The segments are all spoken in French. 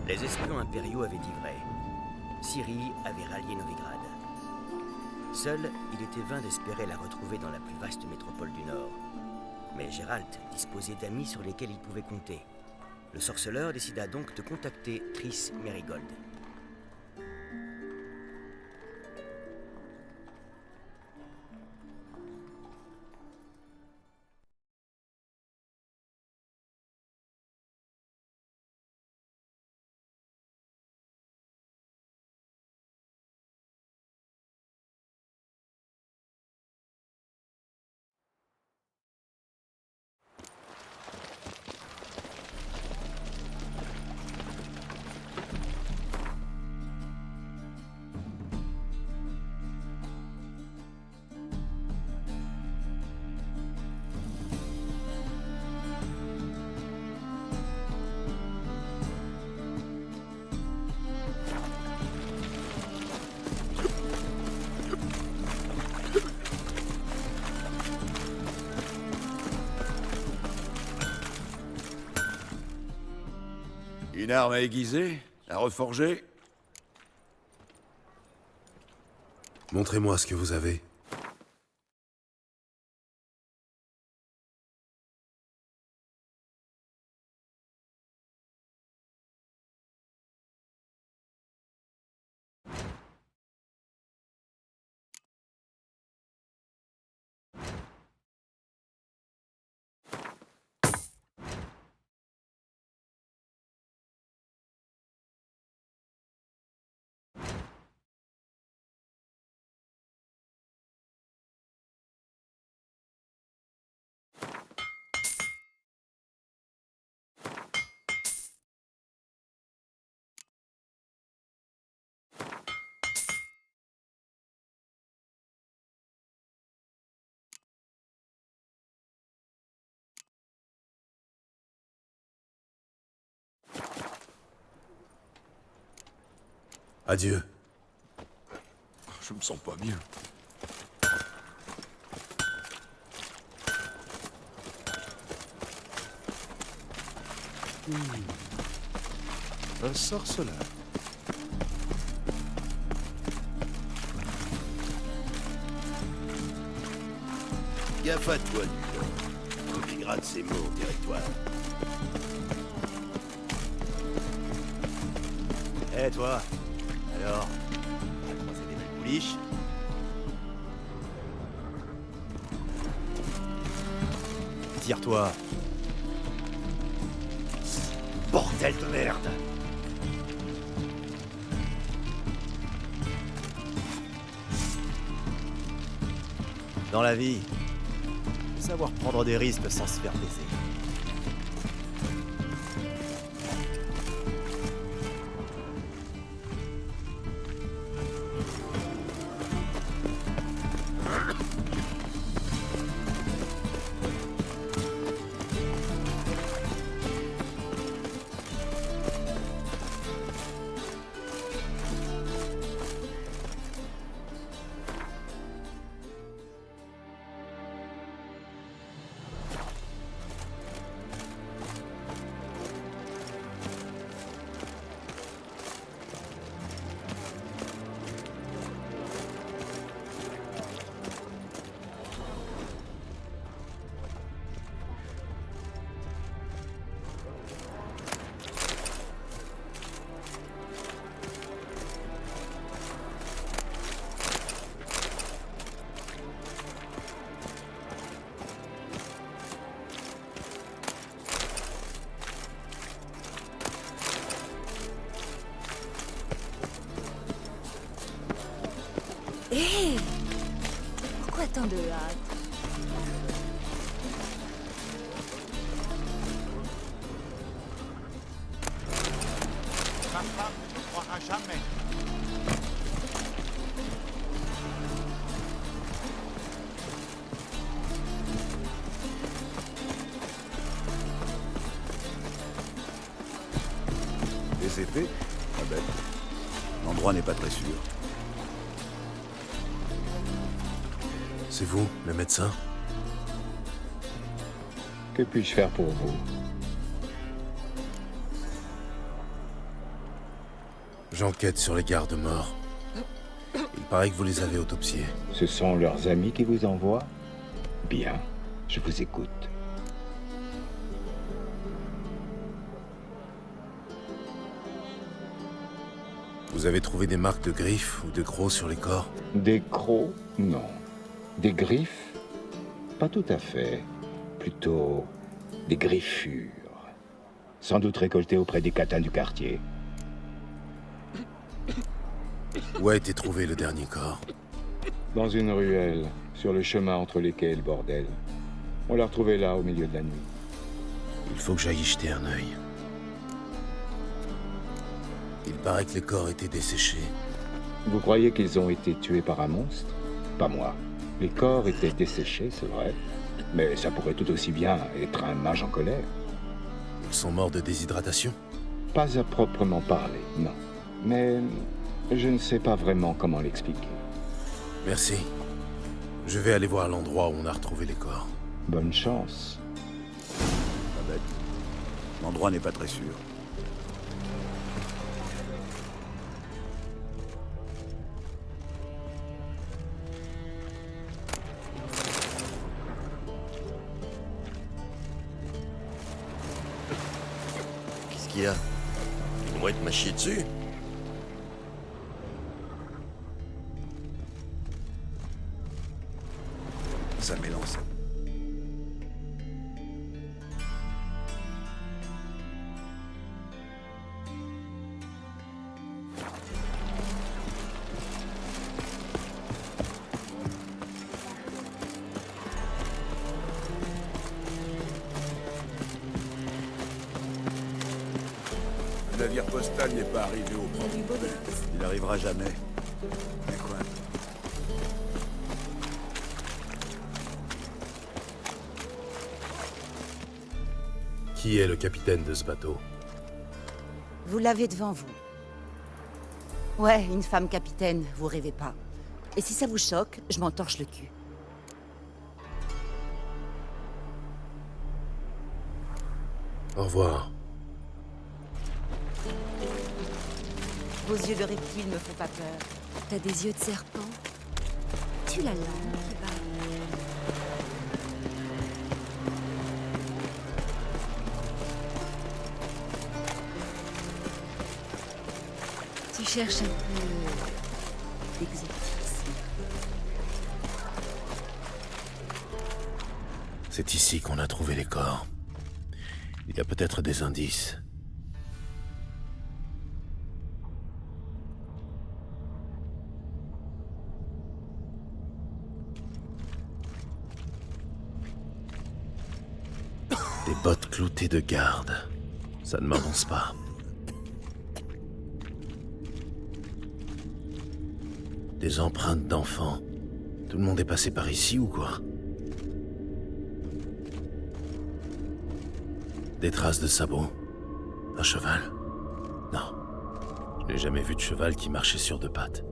Les espions impériaux avaient dit vrai. Ciri avait rallié Novigrad. Seul, il était vain d'espérer la retrouver dans la plus vaste métropole du Nord. Mais Geralt disposait d'amis sur lesquels il pouvait compter. Le sorceleur décida donc de contacter Triss Merigold. Une arme à aiguiser? À reforger? Montrez-moi ce que vous avez. Adieu. Je me sens pas bien. Un sorceleur. Gaffe à toi, Nul. Novigrad, c'est mon territoire. Eh toi, alors, on va croiser des belles pouliches? Tire-toi. Bordel de merde! Dans la vie, faut savoir prendre des risques sans se faire baiser. Hé! Pourquoi tant de hâte? Ma femme ne croira jamais. Des épées? Pas bête. L'endroit n'est pas très sûr. C'est vous, le médecin? Que puis-je faire pour vous? J'enquête sur les gardes-morts. Il paraît que vous les avez autopsiés. Ce sont leurs amis qui vous envoient? Bien, je vous écoute. Vous avez trouvé des marques de griffes ou de crocs sur les corps? Des crocs? Non. Des griffes? Pas tout à fait. Plutôt des griffures. Sans doute récoltées auprès des catins du quartier. Où a été trouvé le dernier corps? Dans une ruelle, sur le chemin entre les quais et le bordel. On l'a retrouvé là, au milieu de la nuit. Il faut que j'aille y jeter un œil. Il paraît que les corps étaient desséchés. Vous croyez qu'ils ont été tués par un monstre? Pas moi. Les corps étaient desséchés, c'est vrai. Mais ça pourrait tout aussi bien être un mage en colère. Ils sont morts de déshydratation? Pas à proprement parler, non. Mais je ne sais pas vraiment comment l'expliquer. Merci. Je vais aller voir l'endroit où on a retrouvé les corps. Bonne chance. Pas bête. L'endroit n'est pas très sûr. Qu'est-ce qu'il y a? Une mouette m'a chié dessus? Ça m'élance. Le navire postal n'est pas arrivé au port. Il n'arrivera jamais. Mais quoi? Qui est le capitaine de ce bateau? Vous l'avez devant vous. Ouais, une femme capitaine, vous rêvez pas. Et si ça vous choque, je m'en torche le cul. Au revoir. Vos yeux de reptile me font pas peur. T'as des yeux de serpent. Tu la langue qui bat. Tu cherches un peu d'exotisme. C'est ici qu'on a trouvé les corps. Il y a peut-être des indices. Des bottes cloutées de garde. Ça ne m'avance pas. Des empreintes d'enfants. Tout le monde est passé par ici ou quoi? Des traces de sabots. Un cheval? Non. Je n'ai jamais vu de cheval qui marchait sur deux pattes.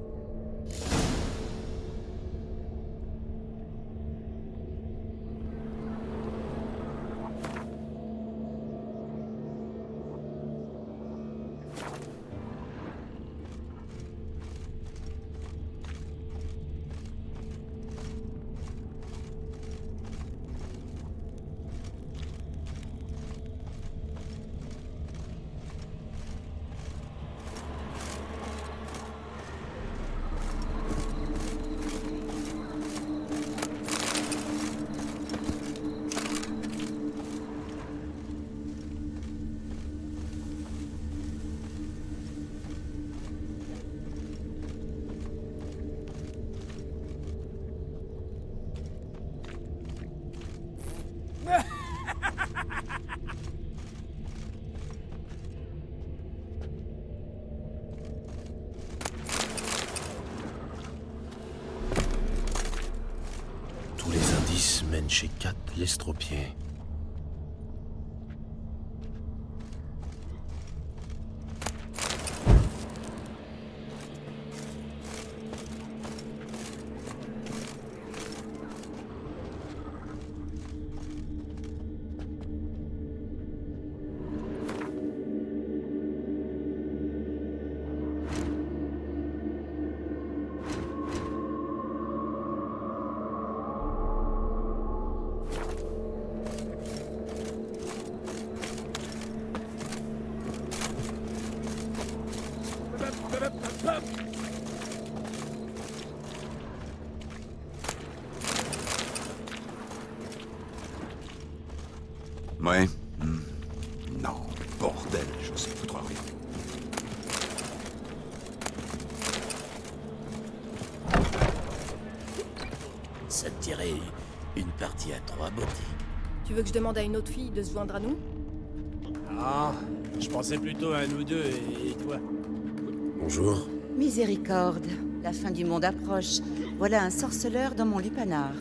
Tous les indices mènent chez Kat l'estropié. Ouais. Non, bordel, je sais foutre rien. Ça te dirait une partie à 3, Botti? Tu veux que je demande à une autre fille de se joindre à nous? Ah, je pensais plutôt à nous deux et toi. Bonjour. Miséricorde, la fin du monde approche. Voilà un sorceleur dans mon lupanar.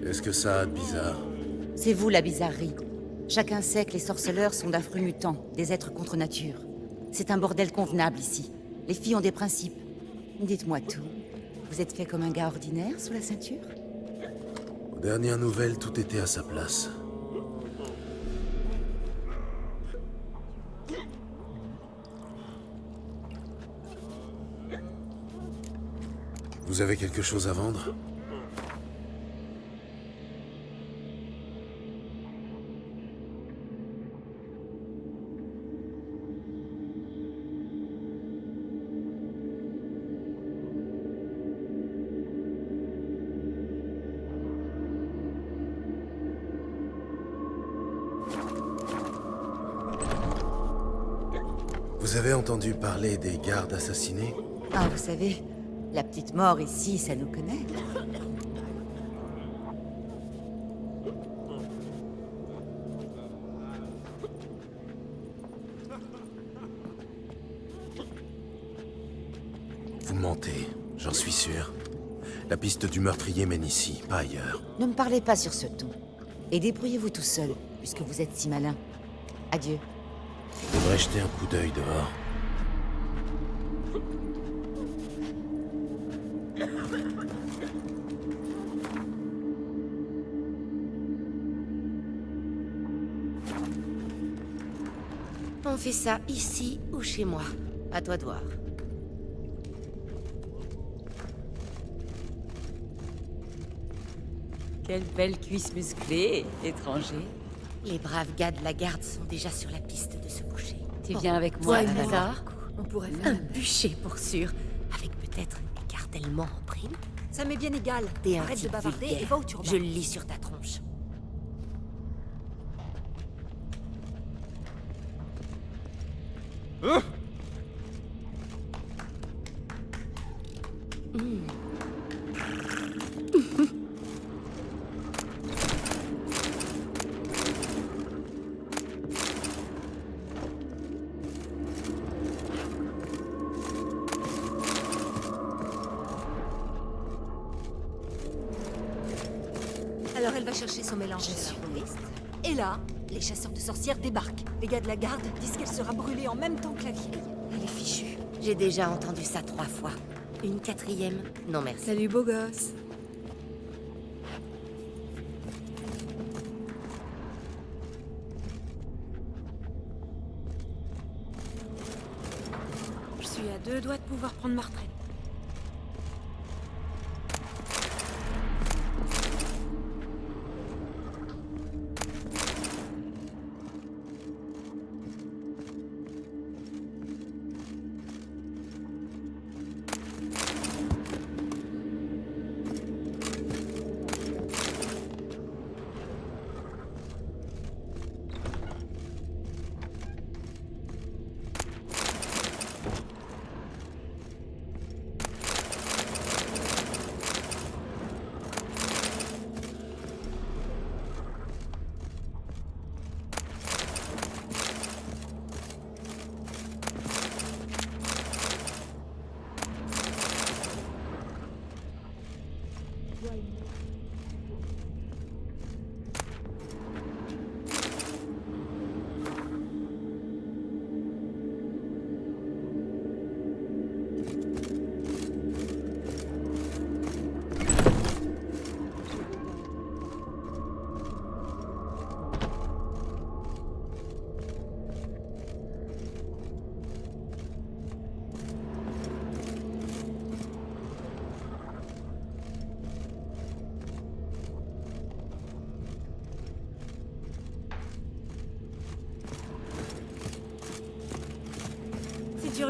Qu'est-ce que ça a de bizarre? C'est vous la bizarrerie. Chacun sait que les sorceleurs sont d'affreux mutants, des êtres contre nature. C'est un bordel convenable ici. Les filles ont des principes. Dites-moi tout. Vous êtes fait comme un gars ordinaire sous la ceinture? Aux dernières nouvelles, tout était à sa place. Vous avez quelque chose à vendre? Vous avez entendu parler des gardes assassinés? Ah, vous savez, la petite mort ici, ça nous connaît. Vous mentez, j'en suis sûr. La piste du meurtrier mène ici, pas ailleurs. Ne me parlez pas sur ce ton. Et débrouillez-vous tout seul, puisque vous êtes si malin. Adieu. Je devrais jeter un coup d'œil dehors. On fait ça ici ou chez moi. À toi de voir. Quelle belle cuisse musclée, étranger. Les braves gars de la garde sont déjà sur la piste de ce boucher. Tu viens avec moi, Toi, Lavana. Lazare, On pourrait faire un bûcher pour sûr, avec peut-être écartèlement en prime. Ça m'est bien égal. T'es un Arrête de type bavarder vulgaire. et va où tu rebats. Je le lis sur ta tronche. Alors elle va chercher son mélange Je de suis savon. triste. Et là, les chasseurs de sorcières débarquent. Les gars de la garde disent qu'elle sera brûlée en même temps que la vieille. Elle est fichue. J'ai déjà entendu ça 3 fois. Une 4e? Non merci. Salut beau gosse. Je suis à 2 doigts de pouvoir prendre ma retraite.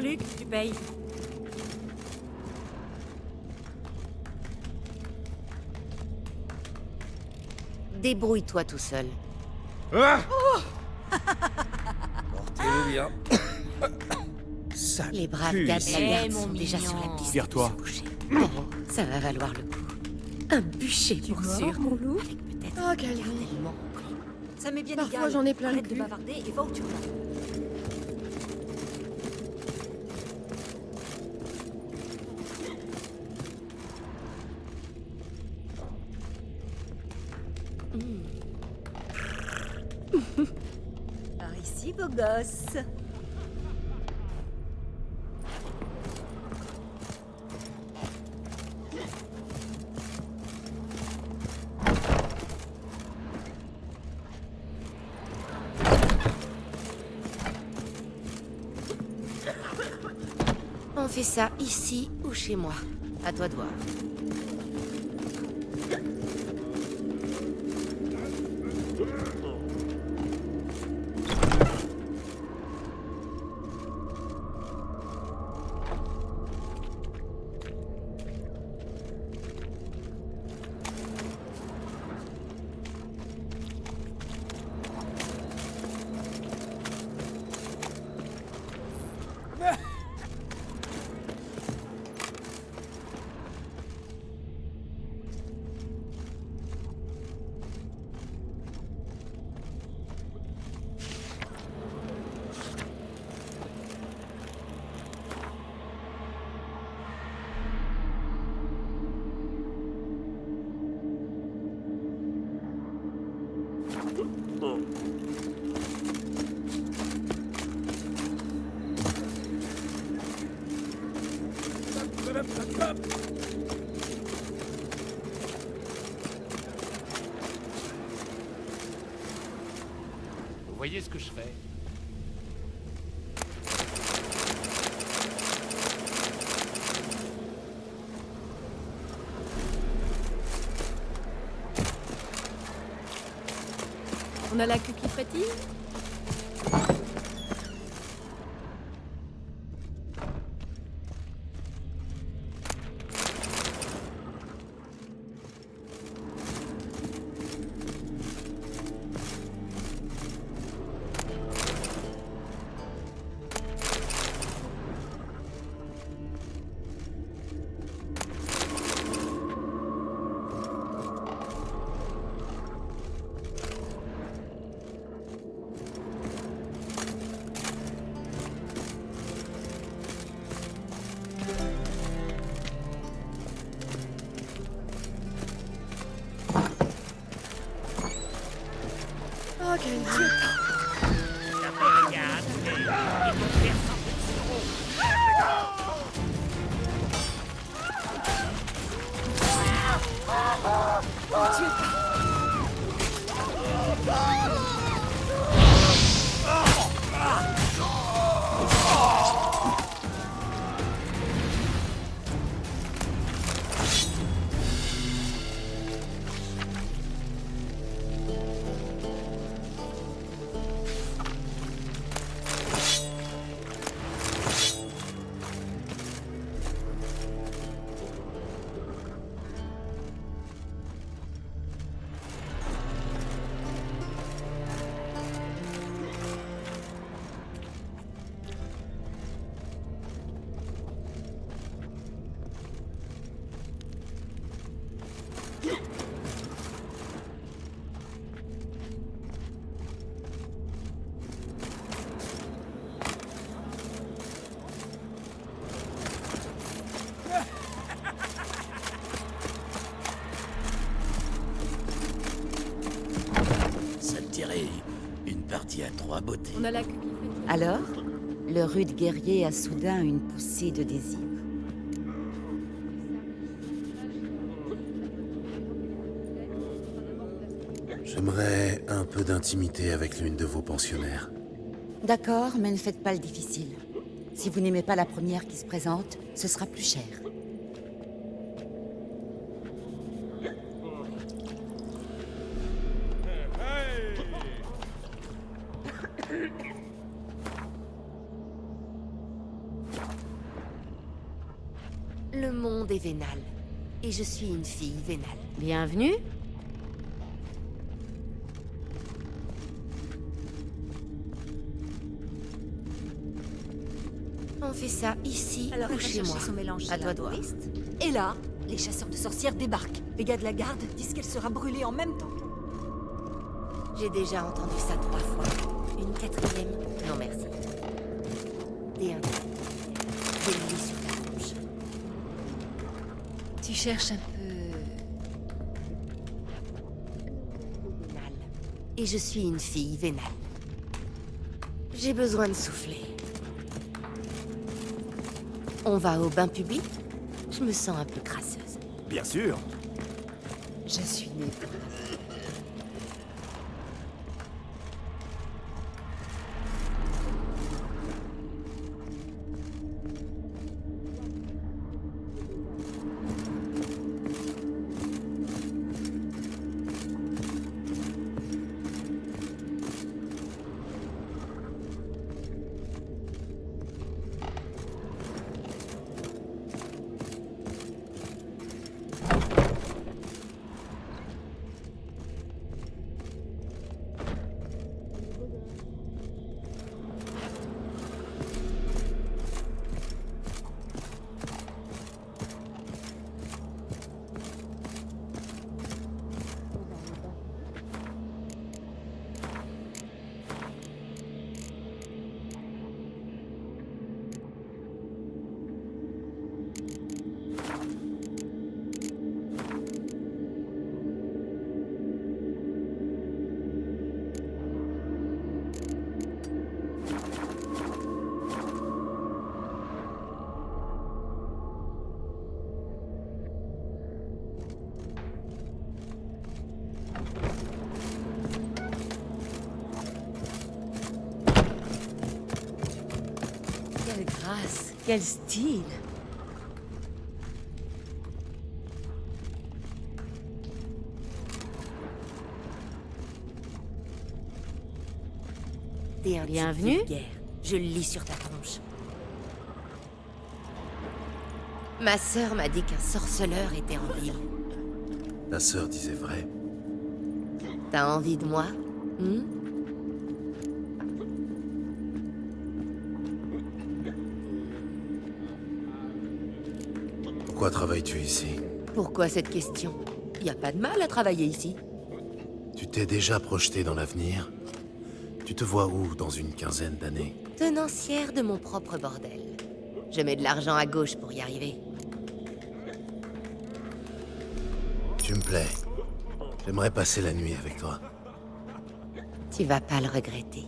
Luc, tu payes. Débrouille-toi tout seul. Portez-vous bien. Les braves gars de la garde sont déjà sur la piste. Tire-toi. Ça va valoir le coup. Un bûcher pour sûr. mon loup? Avec peut-être Oh, Calvi. tellement. Ça m'est bien Parfois, égal. j'en ai plein le Arrête de cul. bavarder et va où tu vas. Par ici, beau gosse. On fait ça ici ou chez moi. À toi de voir. Vous voyez ce que je fais? On a la queue qui frétille? Oh, Calvi. Ça me dirait une partie à 3 beautés. On a la queue qui frétille. Alors, le rude guerrier a soudain une poussée de désir. J'aimerais un peu d'intimité avec l'une de vos pensionnaires. D'accord, mais ne faites pas le difficile. Si vous n'aimez pas la première qui se présente, ce sera plus cher. Le monde est vénal. Et je suis une fille vénale. Bienvenue. on fait ça ici Alors ou elle va chez chercher moi? son mélange À toi de voir. touriste. Et là, les chasseurs de sorcières débarquent. Les gars de la garde disent qu'elle sera brûlée en même temps. J'ai déjà entendu ça 3 fois. Une 4e? Non merci. Et un je le lis sur ta tronche. Tu cherches un peu... Vénale. Et je suis une fille vénale. J'ai besoin de souffler. On va au bain public? Je me sens un peu crasseuse. Bien sûr. Je suis née pour... Quelle grâce, quel style. T'es un Bienvenue. type vulgaire. Je le lis sur ta tronche. Ma sœur m'a dit qu'un sorceleur était en ville. Ta sœur disait vrai. T'as envie de moi? Pourquoi travailles-tu ici? Pourquoi cette question? Y a pas de mal à travailler ici. Tu t'es déjà projeté dans l'avenir? Tu te vois où dans une quinzaine d'années? Tenancière de mon propre bordel. Je mets de l'argent à gauche pour y arriver. Tu me plais. J'aimerais passer la nuit avec toi. Tu vas pas le regretter.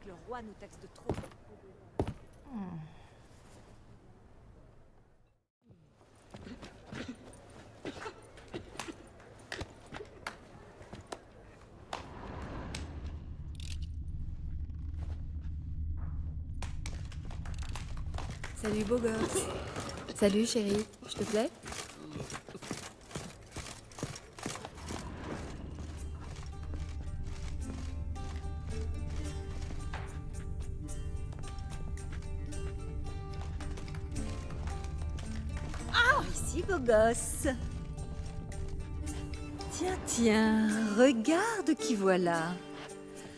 Que le roi nous taxe de trop. Salut beau gosse. Salut chérie, je te plais? Ici, beau gosse. Tiens, tiens, regarde qui voilà.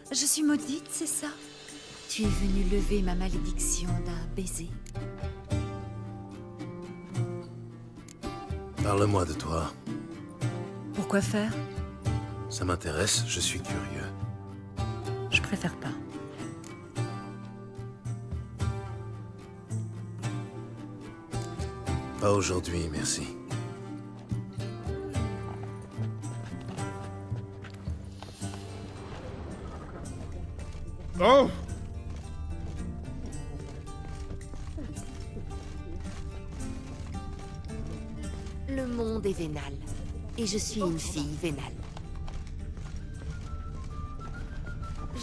Je suis maudite, c'est ça? Tu es venue lever ma malédiction d'un baiser. Parle-moi de toi. Pourquoi faire? Ça m'intéresse, je suis curieux. Je préfère pas. Pas aujourd'hui, merci. Oh! Le monde est vénal. Et je suis une fille vénale.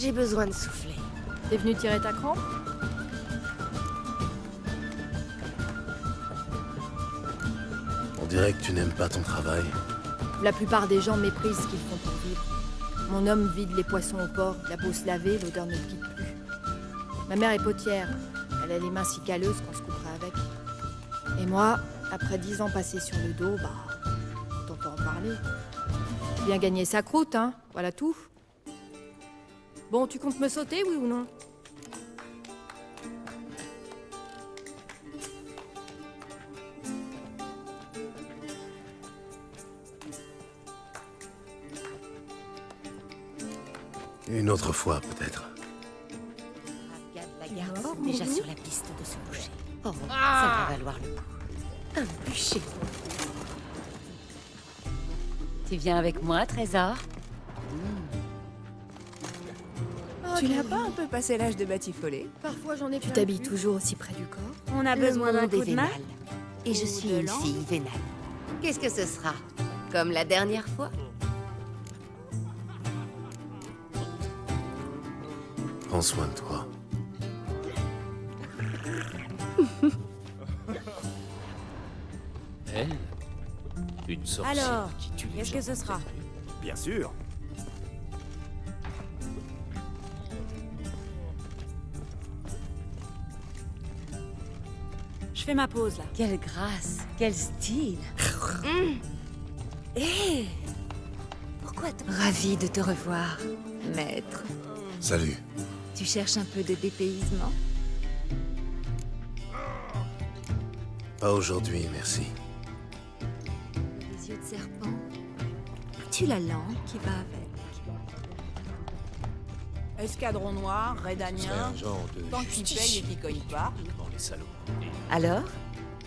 J'ai besoin de souffler. T'es venu tirer ta crampe? On dirait que tu n'aimes pas ton travail. La plupart des gens méprisent ce qu'ils font pour vivre. Mon homme vide les poissons au port, la peau se laver, l'odeur ne le quitte plus. Ma mère est potière. Elle a les mains si calleuses qu'on se couperait avec. Et moi, après 10 ans passés sur le dos, autant pas en parler. Bien gagner sa croûte, hein, voilà tout. Bon, tu comptes me sauter, oui ou non? Une autre fois, peut-être. Regarde la garde, sont déjà sur la piste de ce boucher. Oh, ça va valoir le coup. Un bûcher. Tu viens avec moi, Trésor? Tu n'as pas un peu passé l'âge de batifoler? Parfois j'en ai. Tu t'habilles toujours aussi près du corps? On a besoin d'un coup de main? Et je suis une fille vénale. Qu'est-ce que ce sera? Comme la dernière fois? Prends soin de toi. Elle? Une sorcière Alors, qui tue les qu'est-ce gens. que ce sera? Bien sûr. Je fais ma pause là. Quelle grâce, quel style. Pourquoi Ravie de te revoir, maître. Salut. Tu cherches un peu de dépaysement? Pas aujourd'hui, merci. Les yeux de serpent. Tu la langue qui va avec. Escadron noir, C'est Redanien. un genre de Tant qu'il paye et qu'il cogne pas. Dans les salauds. Alors,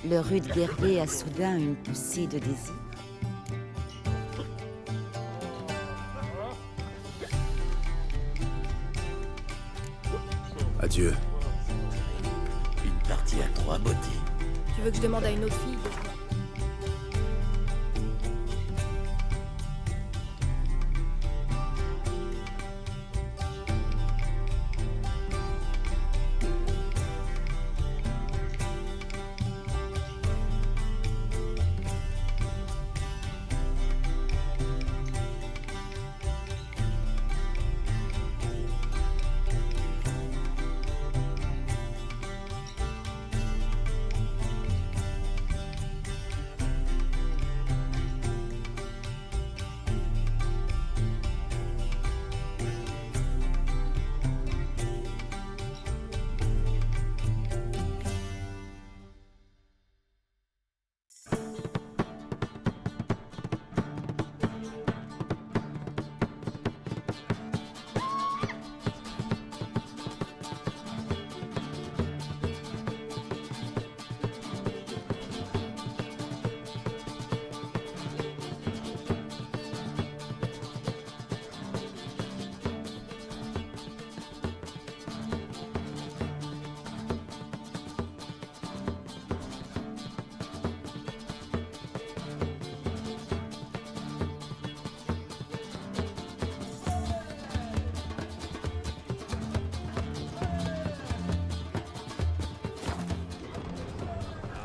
le rude guerrier a soudain une poussée de désir. Adieu. Une partie à 3 beautés. Tu veux que je demande à une autre fille?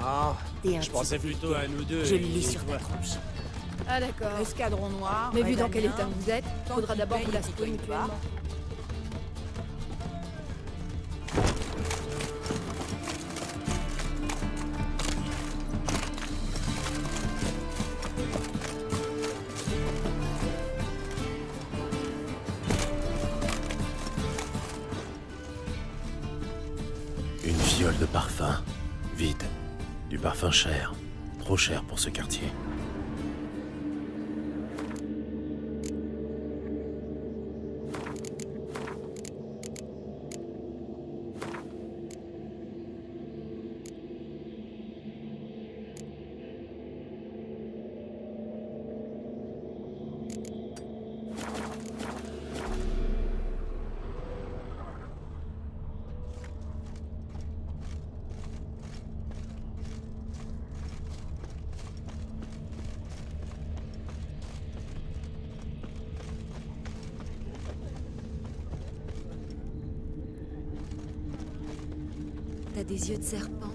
Ah, T'es un je pensais petit plutôt à nous deux. Je le et lis sur toi. ta tronche. Ah d'accord. Escadron noir. Mais vu dans Redanien. quel état vous êtes, Tant faudra qu'il d'abord paye vous la et qu'il secouer cogne pas. mutuellement. Une fiole de parfum. Vide. Du parfum cher. Trop cher pour ce quartier. des yeux de serpent.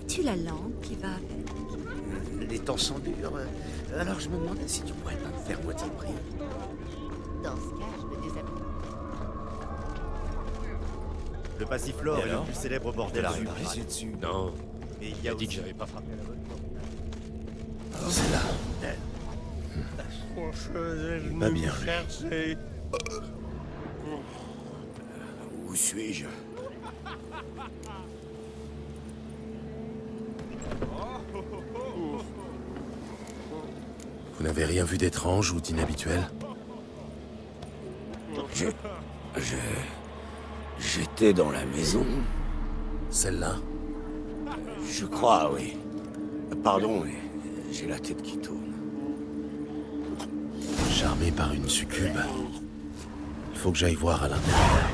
Tu la langue qui va avec. Les temps sont durs. Alors je me demandais si tu pourrais pas me faire moitié prix. Dans ce cas, je me déshabille. Le Passiflore Et est le alors plus célèbre bordel à T'as Riverrad. pissé dessus. Non. Mais il y a dit que aussi... j'avais pas frappé à la bonne porte. C'est là. Il est pas bien, lui. Où suis-je? Vous n'avez rien vu d'étrange ou d'inhabituel? J'étais dans la maison. Celle-là? Je crois, oui. Pardon, mais j'ai la tête qui tourne. Charmé par une succube. Il faut que j'aille voir à l'intérieur.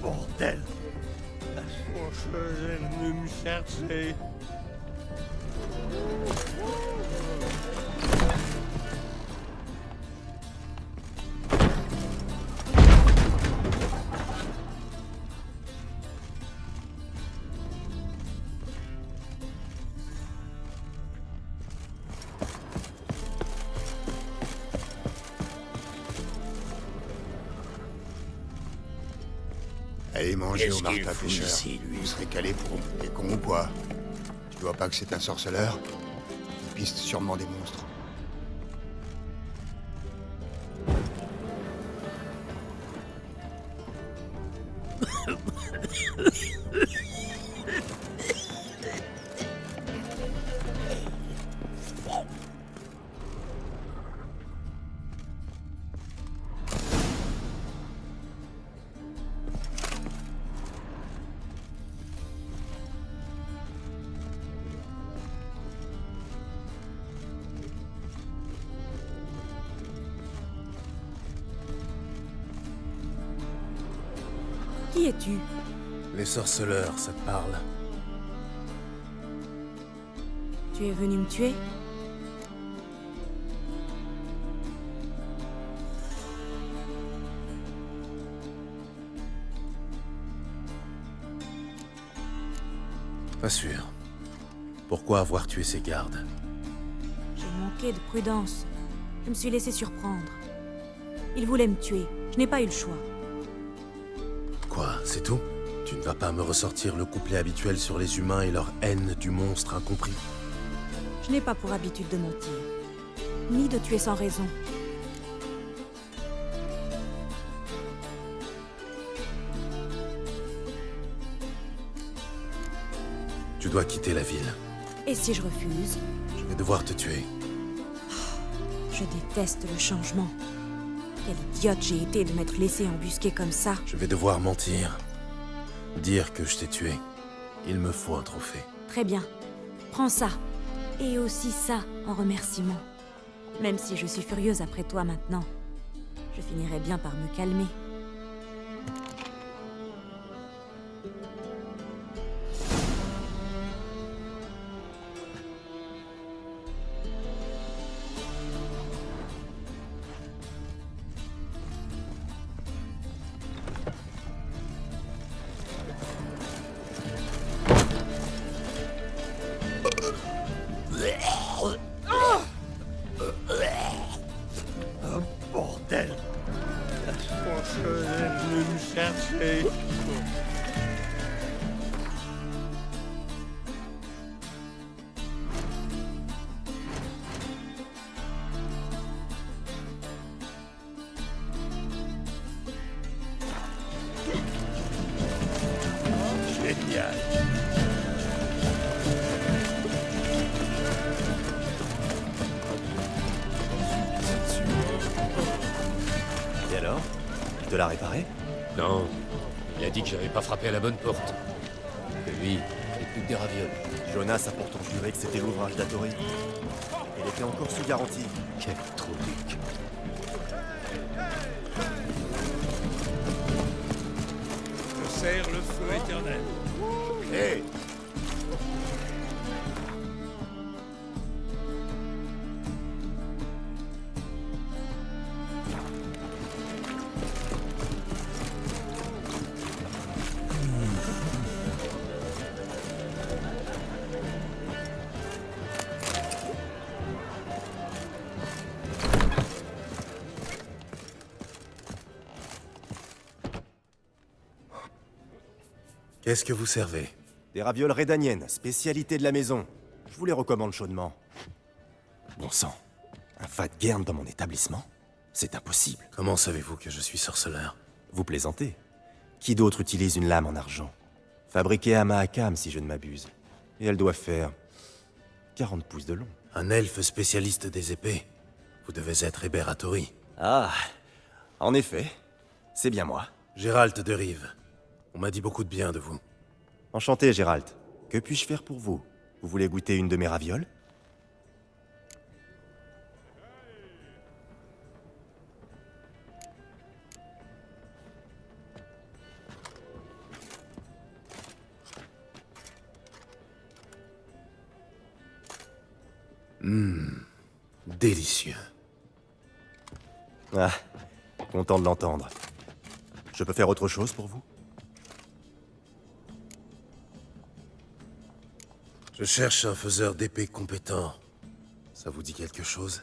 Bordel! Je est venu me chercher. Allez manger au Qu'est-ce qu'il Martin fout Pêcheur. ici, lui? Vous serez calé pour des cons ou quoi? Tu vois pas que c'est un sorceleur? Il piste sûrement des monstres. Qui es-tu? Les sorceleurs, ça te parle? Tu es venu me tuer? Pas sûr. Pourquoi avoir tué ces gardes? J'ai manqué de prudence. Je me suis laissé surprendre. Ils voulaient me tuer. Je n'ai pas eu le choix. Quoi, c'est tout? Tu ne vas pas me ressortir le couplet habituel sur les humains et leur haine du monstre incompris? Je n'ai pas pour habitude de mentir. Ni de tuer sans raison. Tu dois quitter la ville. Et si je refuse? Je vais devoir te tuer. Je déteste le changement. Quelle idiote j'ai été de m'être laissé embusquer comme ça. Je vais devoir mentir. Dire que je t'ai tué. Il me faut un trophée. Très bien. Prends ça. Et aussi ça, en remerciement. Même si je suis furieuse après toi maintenant, je finirai bien par me calmer. Bordel! La faucheuse est venue me chercher. te l'a réparé? Non. Il a dit que j'avais pas frappé à la bonne porte. Que lui, il plus que des ravioles. Jonas a pourtant juré que c'était l'ouvrage d'Atori. Il était encore sous garantie. Quel trouduc. Je serre le feu éternel. Hé! Qu'est-ce que vous servez? Des ravioles rédaniennes, spécialité de la maison. Je vous les recommande chaudement. Bon sang, un Fatgern dans mon établissement? C'est impossible. Comment savez-vous que je suis sorceleur? Vous plaisantez? Qui d'autre utilise une lame en argent? Fabriquée à Mahakam, si je ne m'abuse. Et elle doit faire 40 pouces de long. Un elfe spécialiste des épées. Vous devez être Hébert Atori. Ah, en effet, c'est bien moi. Gérald de Rive. On m'a dit beaucoup de bien de vous. Enchanté, Gérald. Que puis-je faire pour vous? Vous voulez goûter une de mes ravioles? Délicieux. Ah, content de l'entendre. Je peux faire autre chose pour vous? Je cherche un faiseur d'épée compétent. Ça vous dit quelque chose?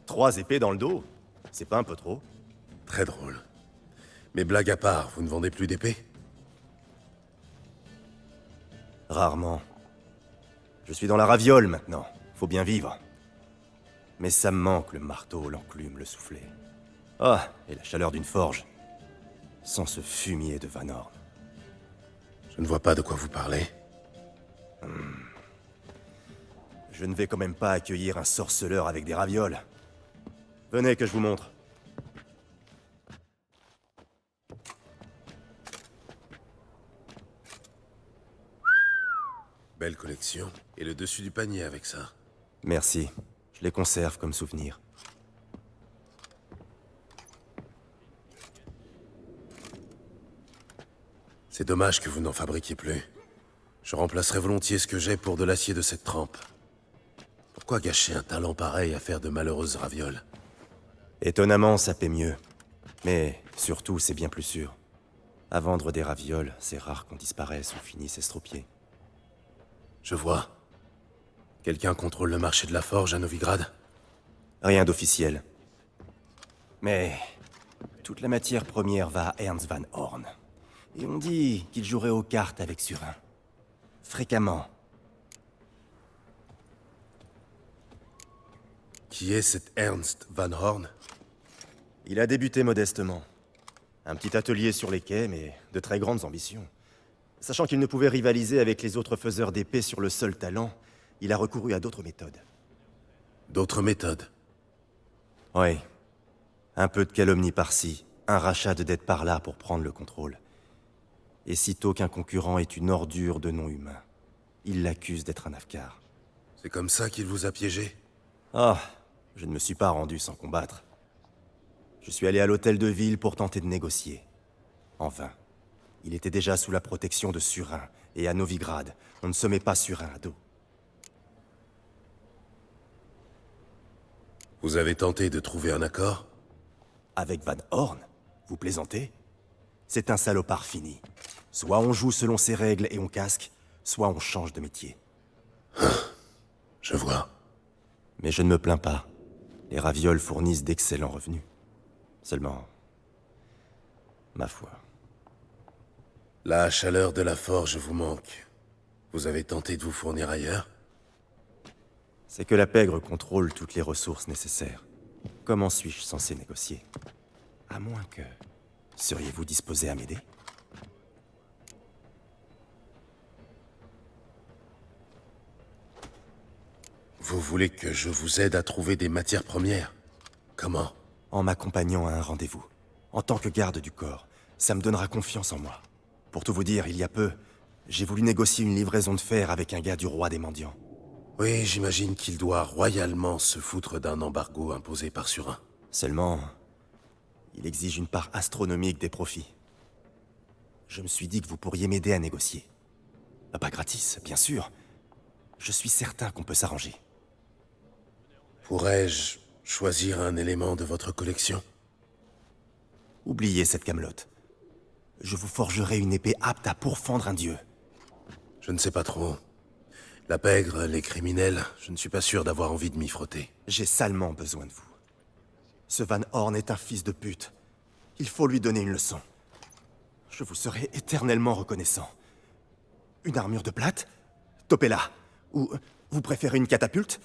3 épées dans le dos? C'est pas un peu trop? Très drôle. Mais blague à part, vous ne vendez plus d'épées? Rarement. Je suis dans la raviole maintenant. Faut bien vivre. Mais ça me manque le marteau, l'enclume, le soufflet. Ah, et la chaleur d'une forge. Sans ce fumier de Van Horn. Je ne vois pas de quoi vous parlez. Je ne vais quand même pas accueillir un sorceleur avec des ravioles. Venez que je vous montre. Belle collection. Et le dessus du panier avec ça. Merci. Je les conserve comme souvenir. C'est dommage que vous n'en fabriquiez plus. Je remplacerais volontiers ce que j'ai pour de l'acier de cette trempe. Pourquoi gâcher un talent pareil à faire de malheureuses ravioles? Étonnamment, ça paie mieux. Mais surtout, c'est bien plus sûr. À vendre des ravioles, c'est rare qu'on disparaisse ou finisse estropié. Je vois. Quelqu'un contrôle le marché de la forge à Novigrad? Rien d'officiel. Mais toute la matière première va à Ernst Van Horn. Et on dit qu'il jouerait aux cartes avec Surin. Fréquemment. Qui est cet Ernst Van Horn? Il a débuté modestement. Un petit atelier sur les quais, mais de très grandes ambitions. Sachant qu'il ne pouvait rivaliser avec les autres faiseurs d'épées sur le seul talent, il a recouru à d'autres méthodes. D'autres méthodes? Oui. Un peu de calomnie par-ci, un rachat de dettes par-là pour prendre le contrôle. Et sitôt qu'un concurrent est une ordure de non-humain, il l'accuse d'être un Afkar. C'est comme ça qu'il vous a piégé? Ah, je ne me suis pas rendu sans combattre. Je suis allé à l'hôtel de ville pour tenter de négocier. En vain. Il était déjà sous la protection de Surin, et à Novigrad, on ne se met pas Surin à dos. Vous avez tenté de trouver un accord? Avec Van Horn? Vous plaisantez? C'est un salopard fini. Soit on joue selon ses règles et on casque, soit on change de métier. Je vois. Mais je ne me plains pas. Les ravioles fournissent d'excellents revenus. Seulement... ma foi... La chaleur de la forge vous manque. Vous avez tenté de vous fournir ailleurs? C'est que la pègre contrôle toutes les ressources nécessaires. Comment suis-je censé négocier? À moins que... Seriez-vous disposé à m'aider? Vous voulez que je vous aide à trouver des matières premières? Comment? En m'accompagnant à un rendez-vous. En tant que garde du corps, ça me donnera confiance en moi. Pour tout vous dire, il y a peu, j'ai voulu négocier une livraison de fer avec un gars du roi des mendiants. Oui, j'imagine qu'il doit royalement se foutre d'un embargo imposé par Surin. Seulement, il exige une part astronomique des profits. Je me suis dit que vous pourriez m'aider à négocier. Pas gratis, bien sûr. Je suis certain qu'on peut s'arranger. Pourrais-je choisir un élément de votre collection? Oubliez cette camelote. Je vous forgerai une épée apte à pourfendre un dieu. Je ne sais pas trop. La pègre, les criminels, je ne suis pas sûr d'avoir envie de m'y frotter. J'ai salement besoin de vous. Ce Van Horn est un fils de pute. Il faut lui donner une leçon. Je vous serai éternellement reconnaissant. Une armure de plate? Topez-la. Ou vous préférez une catapulte?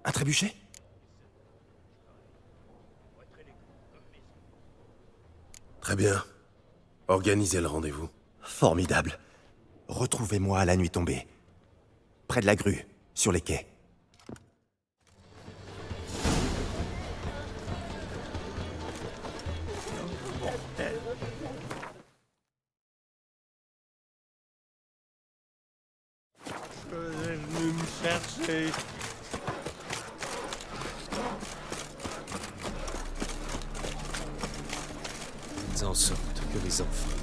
Un trébuchet? Très bien. Organisez le rendez-vous. Formidable. Retrouvez-moi à la nuit tombée. Près de la grue, sur les quais. Bordel. Elle est venue me chercher. Faites en sorte que les enfants...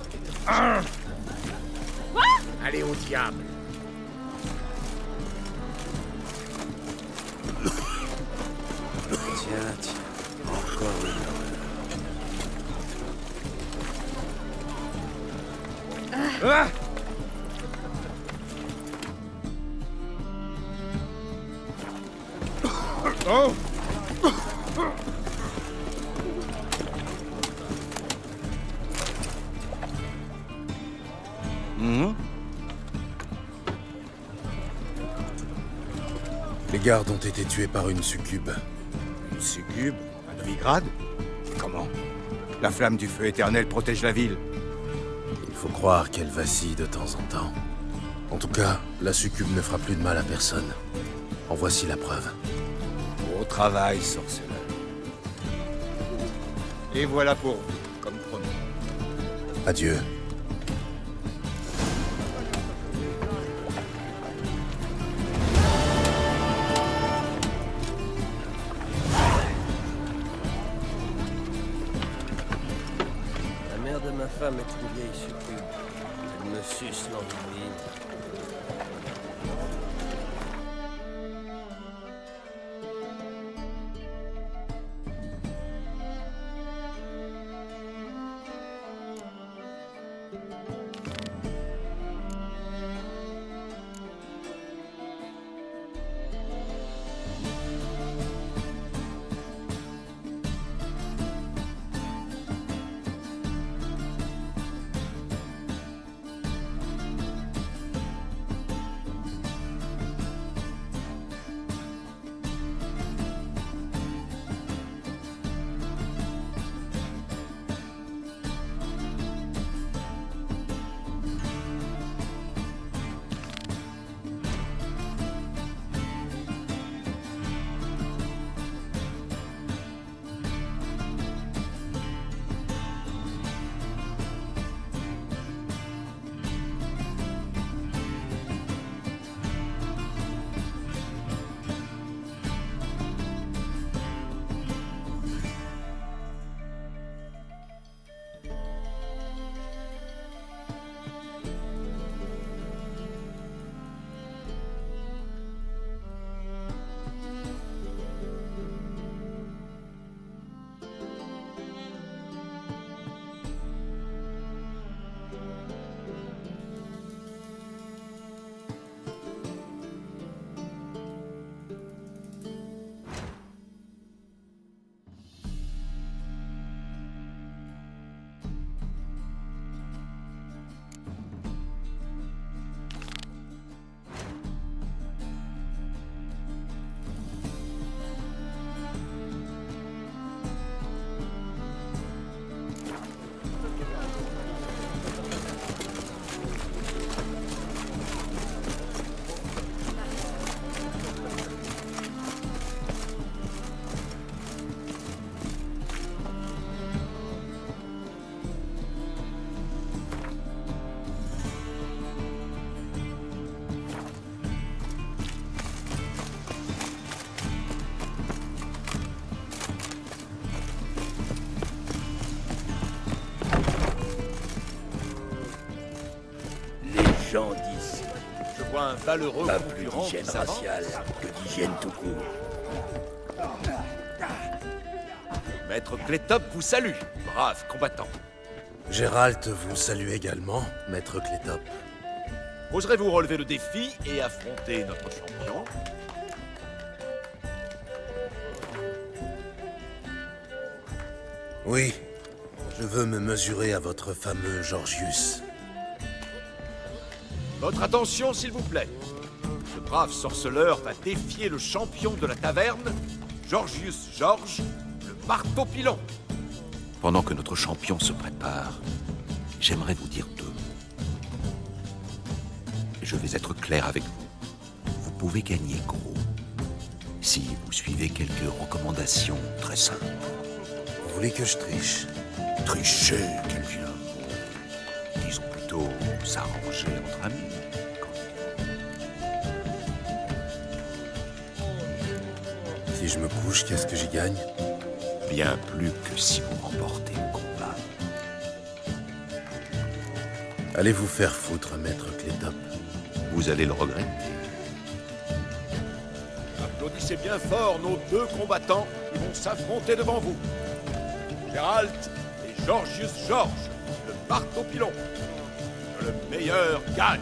Allez au diable. Tiens, encore une Ah! Oh! Les gardes ont été tués par une succube. Une succube? À Novigrad? Comment? La flamme du feu éternel protège la ville. Il faut croire qu'elle vacille de temps en temps. En tout cas, la succube ne fera plus de mal à personne. En voici la preuve. Au travail, sorceleur. Et voilà pour vous, comme promis. Adieu. La mère de ma femme est une vieille succube. Elle me suce l'envie de vivre. gens d'ici. Je vois un valeureux Pas plus concurrent d'hygiène qui s'avance. raciale que d'hygiène tout court. Maître Clétop vous salue, brave combattant. Gérald vous salue également, maître Clétop. Oserez-vous relever le défi et affronter notre champion? Oui, je veux me mesurer à votre fameux Georgius. Votre attention, s'il vous plaît. Ce brave sorceleur va défier le champion de la taverne, Georgius George, le marteau pilon. Pendant que notre champion se prépare, j'aimerais vous dire 2 mots. Je vais être clair avec vous. Vous pouvez gagner gros si vous suivez quelques recommandations très simples. Vous voulez que je triche? Tricher, quel vilain mot. Disons plutôt s'arranger entre amis. Si je me couche, qu'est-ce que j'y gagne? Bien plus que si vous remportez le combat. Allez vous faire foutre, maître Clétop. Vous allez le regretter. Applaudissez bien fort nos 2 combattants qui vont s'affronter devant vous. Gérald et Georgius George, le marteau pilon. Que le meilleur gagne.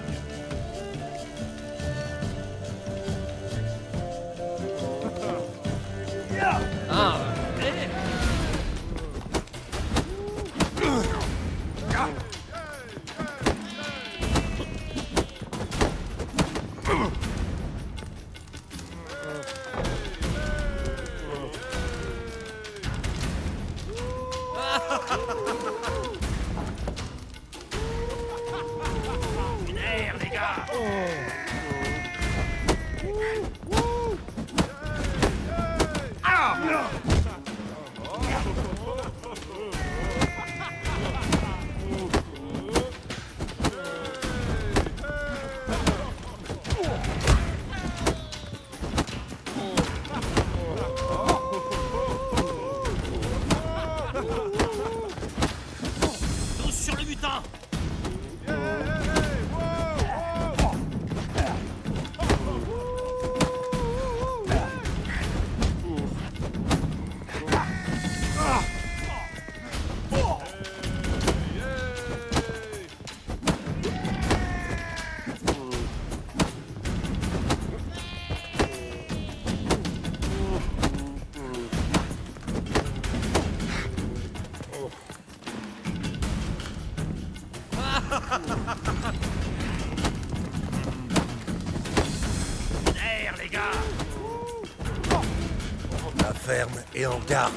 La ferme est en garde.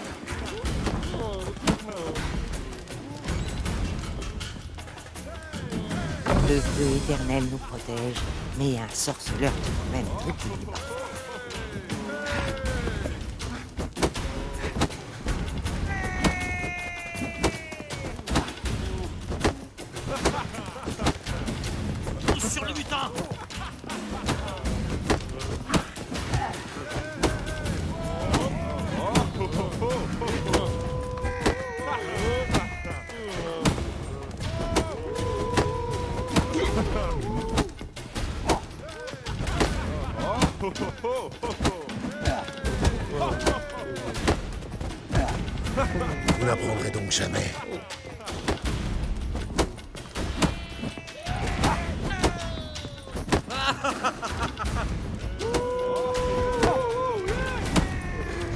Le feu éternel nous protège, mais un sorceleur peut quand même être utile. Sur le mutant! Vous n'apprendrez donc jamais.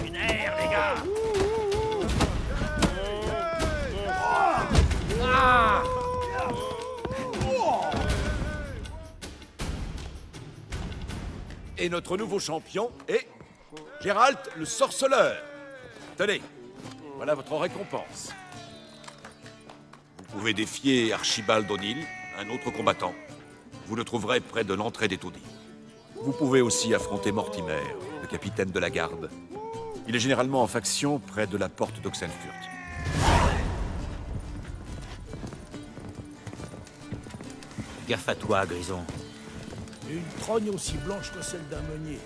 Une aire, les gars! Et notre nouveau champion est Gérald le sorceleur. Tenez, voilà votre récompense. Vous pouvez défier Archibald O'Neill, un autre combattant. Vous le trouverez près de l'entrée des taudis. Vous pouvez aussi affronter Mortimer, le capitaine de la garde. Il est généralement en faction près de la porte d'Oxenfurt. Gaffe à toi, Grison. Une trogne aussi blanche que celle d'un meunier.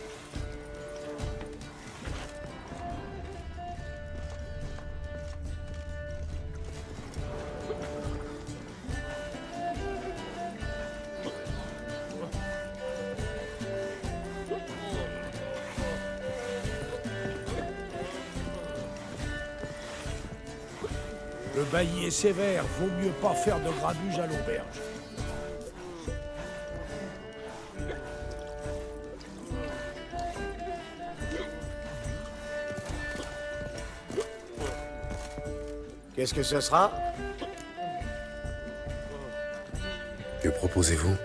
Le bailli est sévère, vaut mieux pas faire de grabuge à l'auberge. Qu'est-ce que ce sera? Que proposez-vous?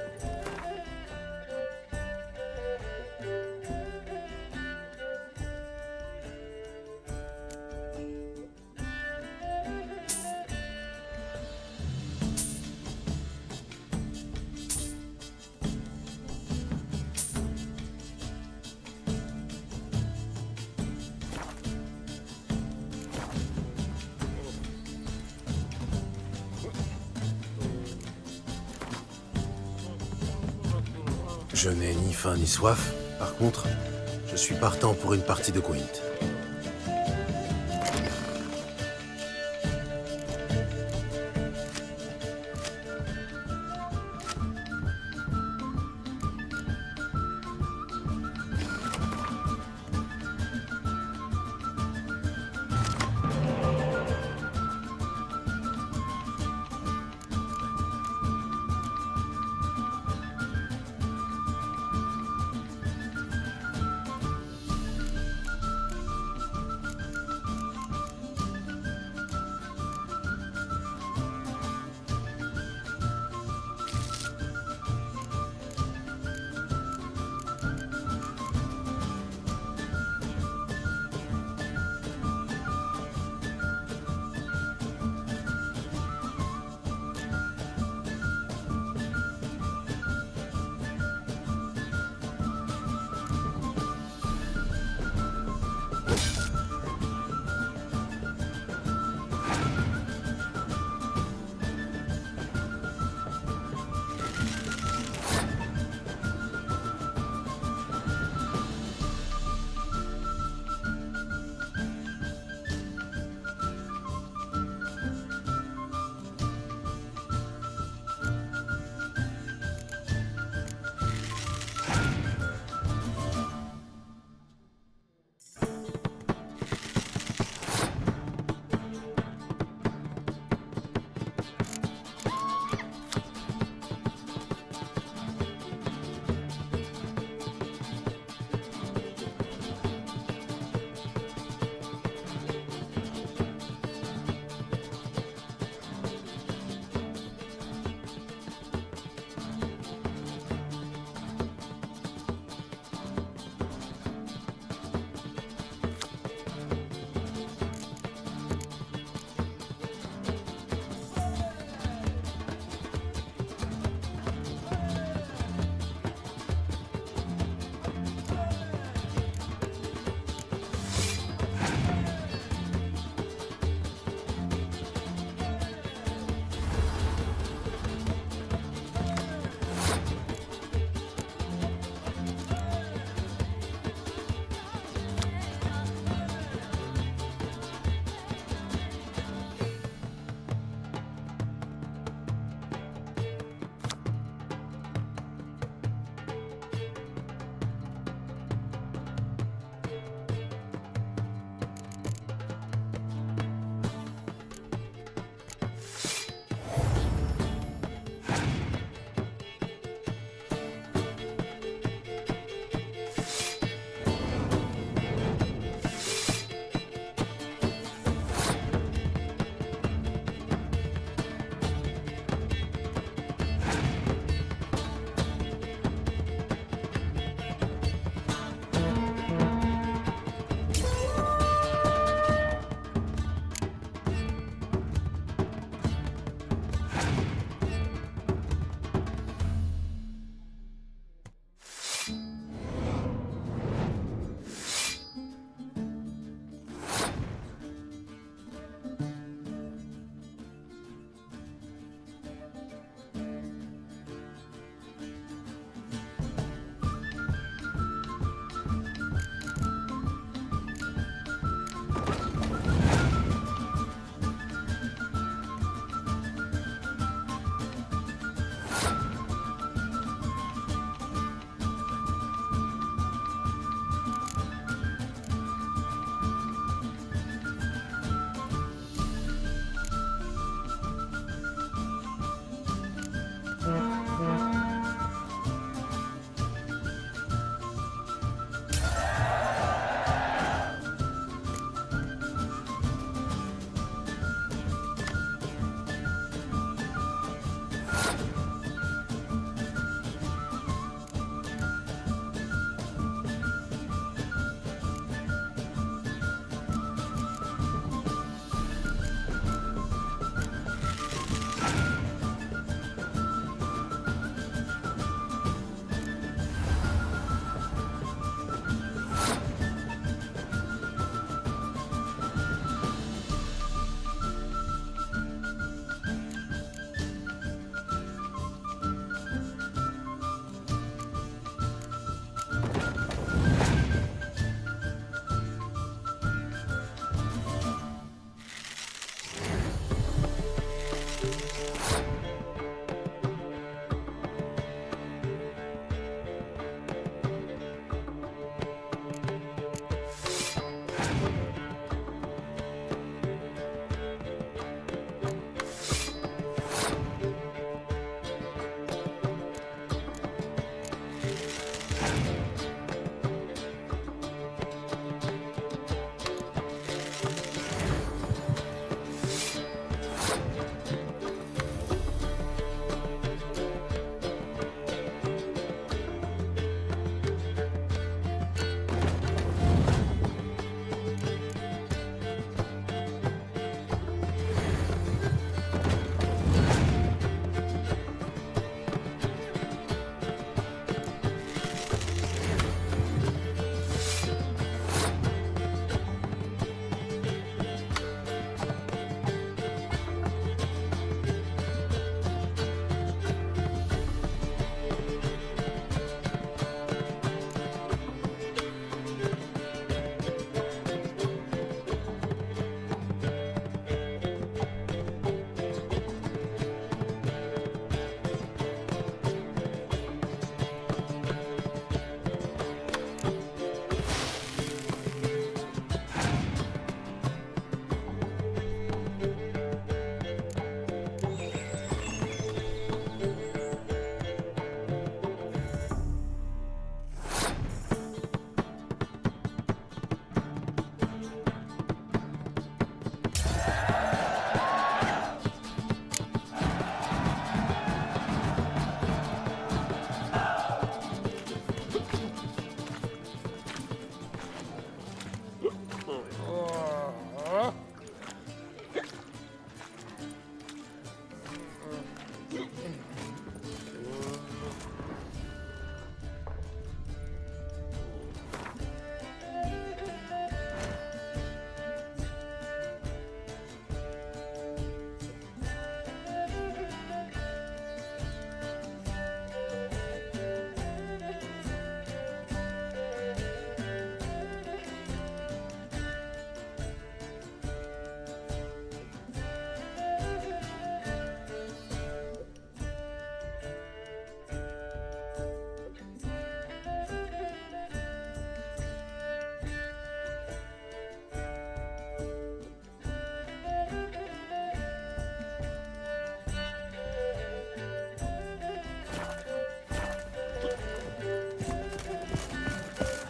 Je n'ai ni faim ni soif. Par contre, je suis partant pour une partie de Gwent.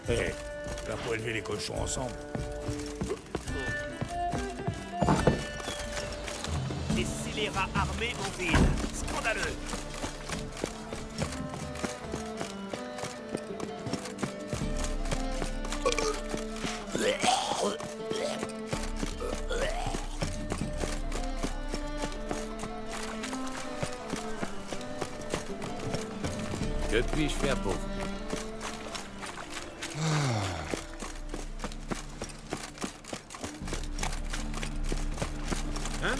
Hé, là faut élever les cochons ensemble. Des scélérats armés en ville. Scandaleux. Que puis-je faire pour vous? Hein?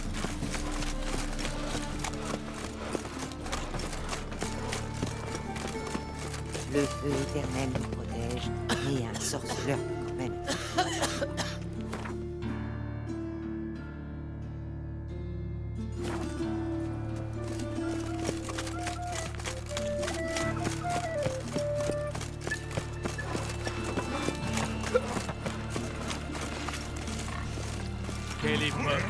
Le feu éternel nous protège, et un sorceleur nous emmène. Quelle époque!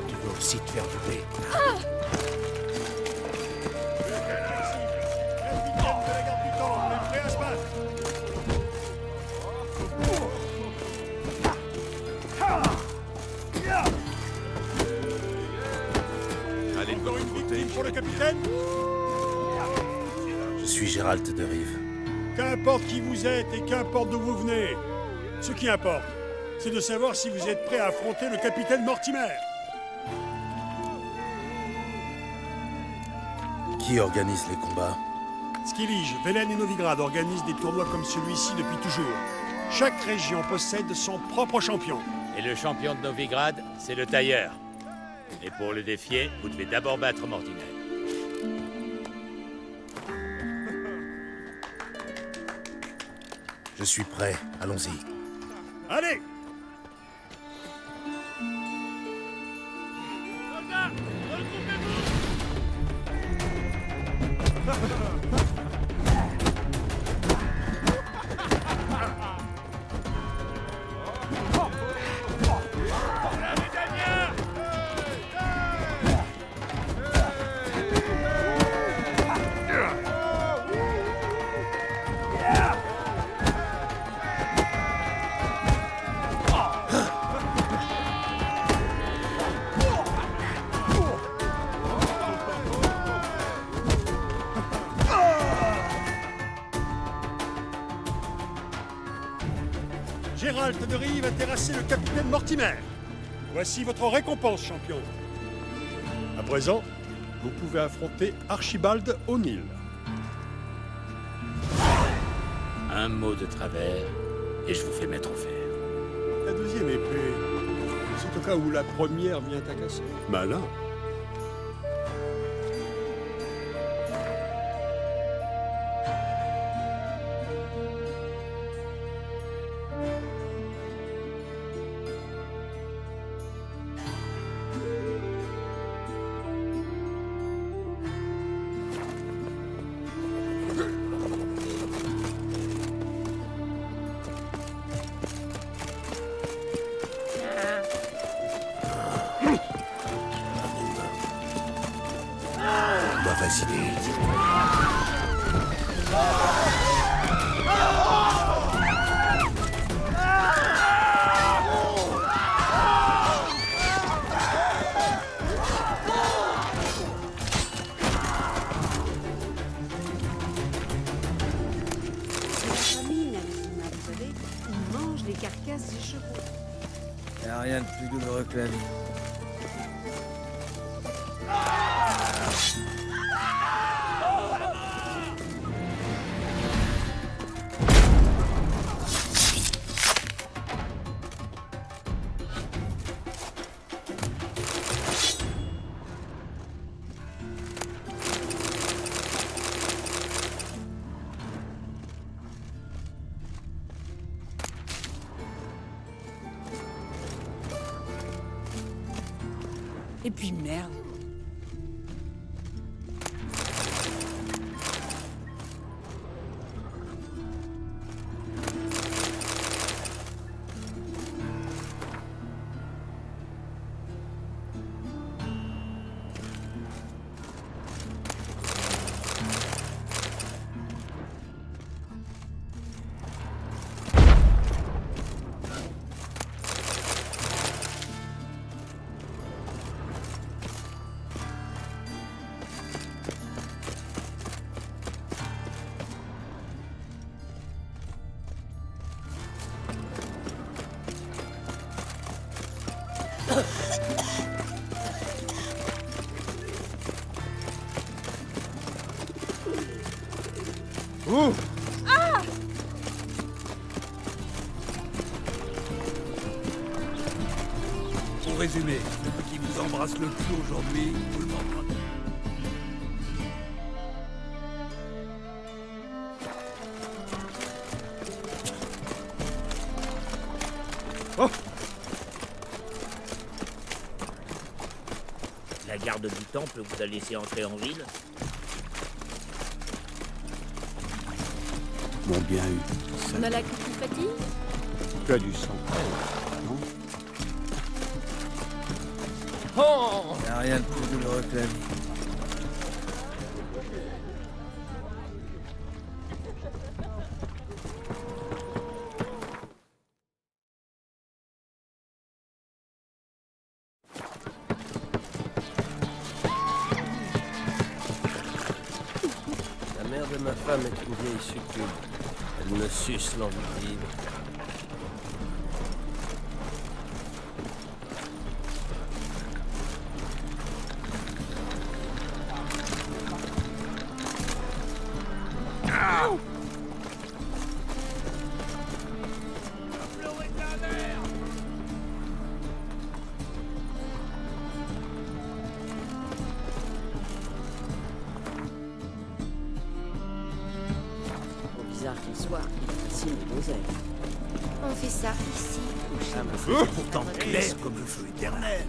Tu veux aussi te faire duper. Allez de votre côté. Pour le capitaine? Je suis Gérald de Rive. Qu'importe qui vous êtes et qu'importe d'où vous venez. Ce qui importe, c'est de savoir si vous êtes prêt à affronter le capitaine Mortimer. Qui organise les combats? Skillige, Velen et Novigrad organisent des tournois comme celui-ci depuis toujours. Chaque région possède son propre champion. Et le champion de Novigrad, c'est le tailleur. Et pour le défier, vous devez d'abord battre Mortimer. Je suis prêt, allons-y. Allez! Gérald de Rive a terrassé le capitaine Mortimer. Voici votre récompense, champion. À présent, vous pouvez affronter Archibald O'Neill. Un mot de travers, et je vous fais mettre au fer. La deuxième épée, c'est au cas où la première vient à casser. Malin. Mauvaise idée. Vous savez, on mange les carcasses des chevaux. Y a rien de plus douloureux que la vie. Et puis merde. Ouh! Ah! Pour résumer, celui qui vous embrasse le cul aujourd'hui, vous le mordrez. Oh! La garde du temple vous a laissé entrer en ville? M'ont bien eu. On a la queue qui fatigue? Tu as du sang, non? Oh! Y'a rien de plus douloureux que la vie. La mère de ma femme est une vieille succube. Elle me suce l'envie de vivre. Bizarre qu'il soit, il fascine les gonzesses. On fait ça ici ou chez C'est pourtant clair comme le feu éternel.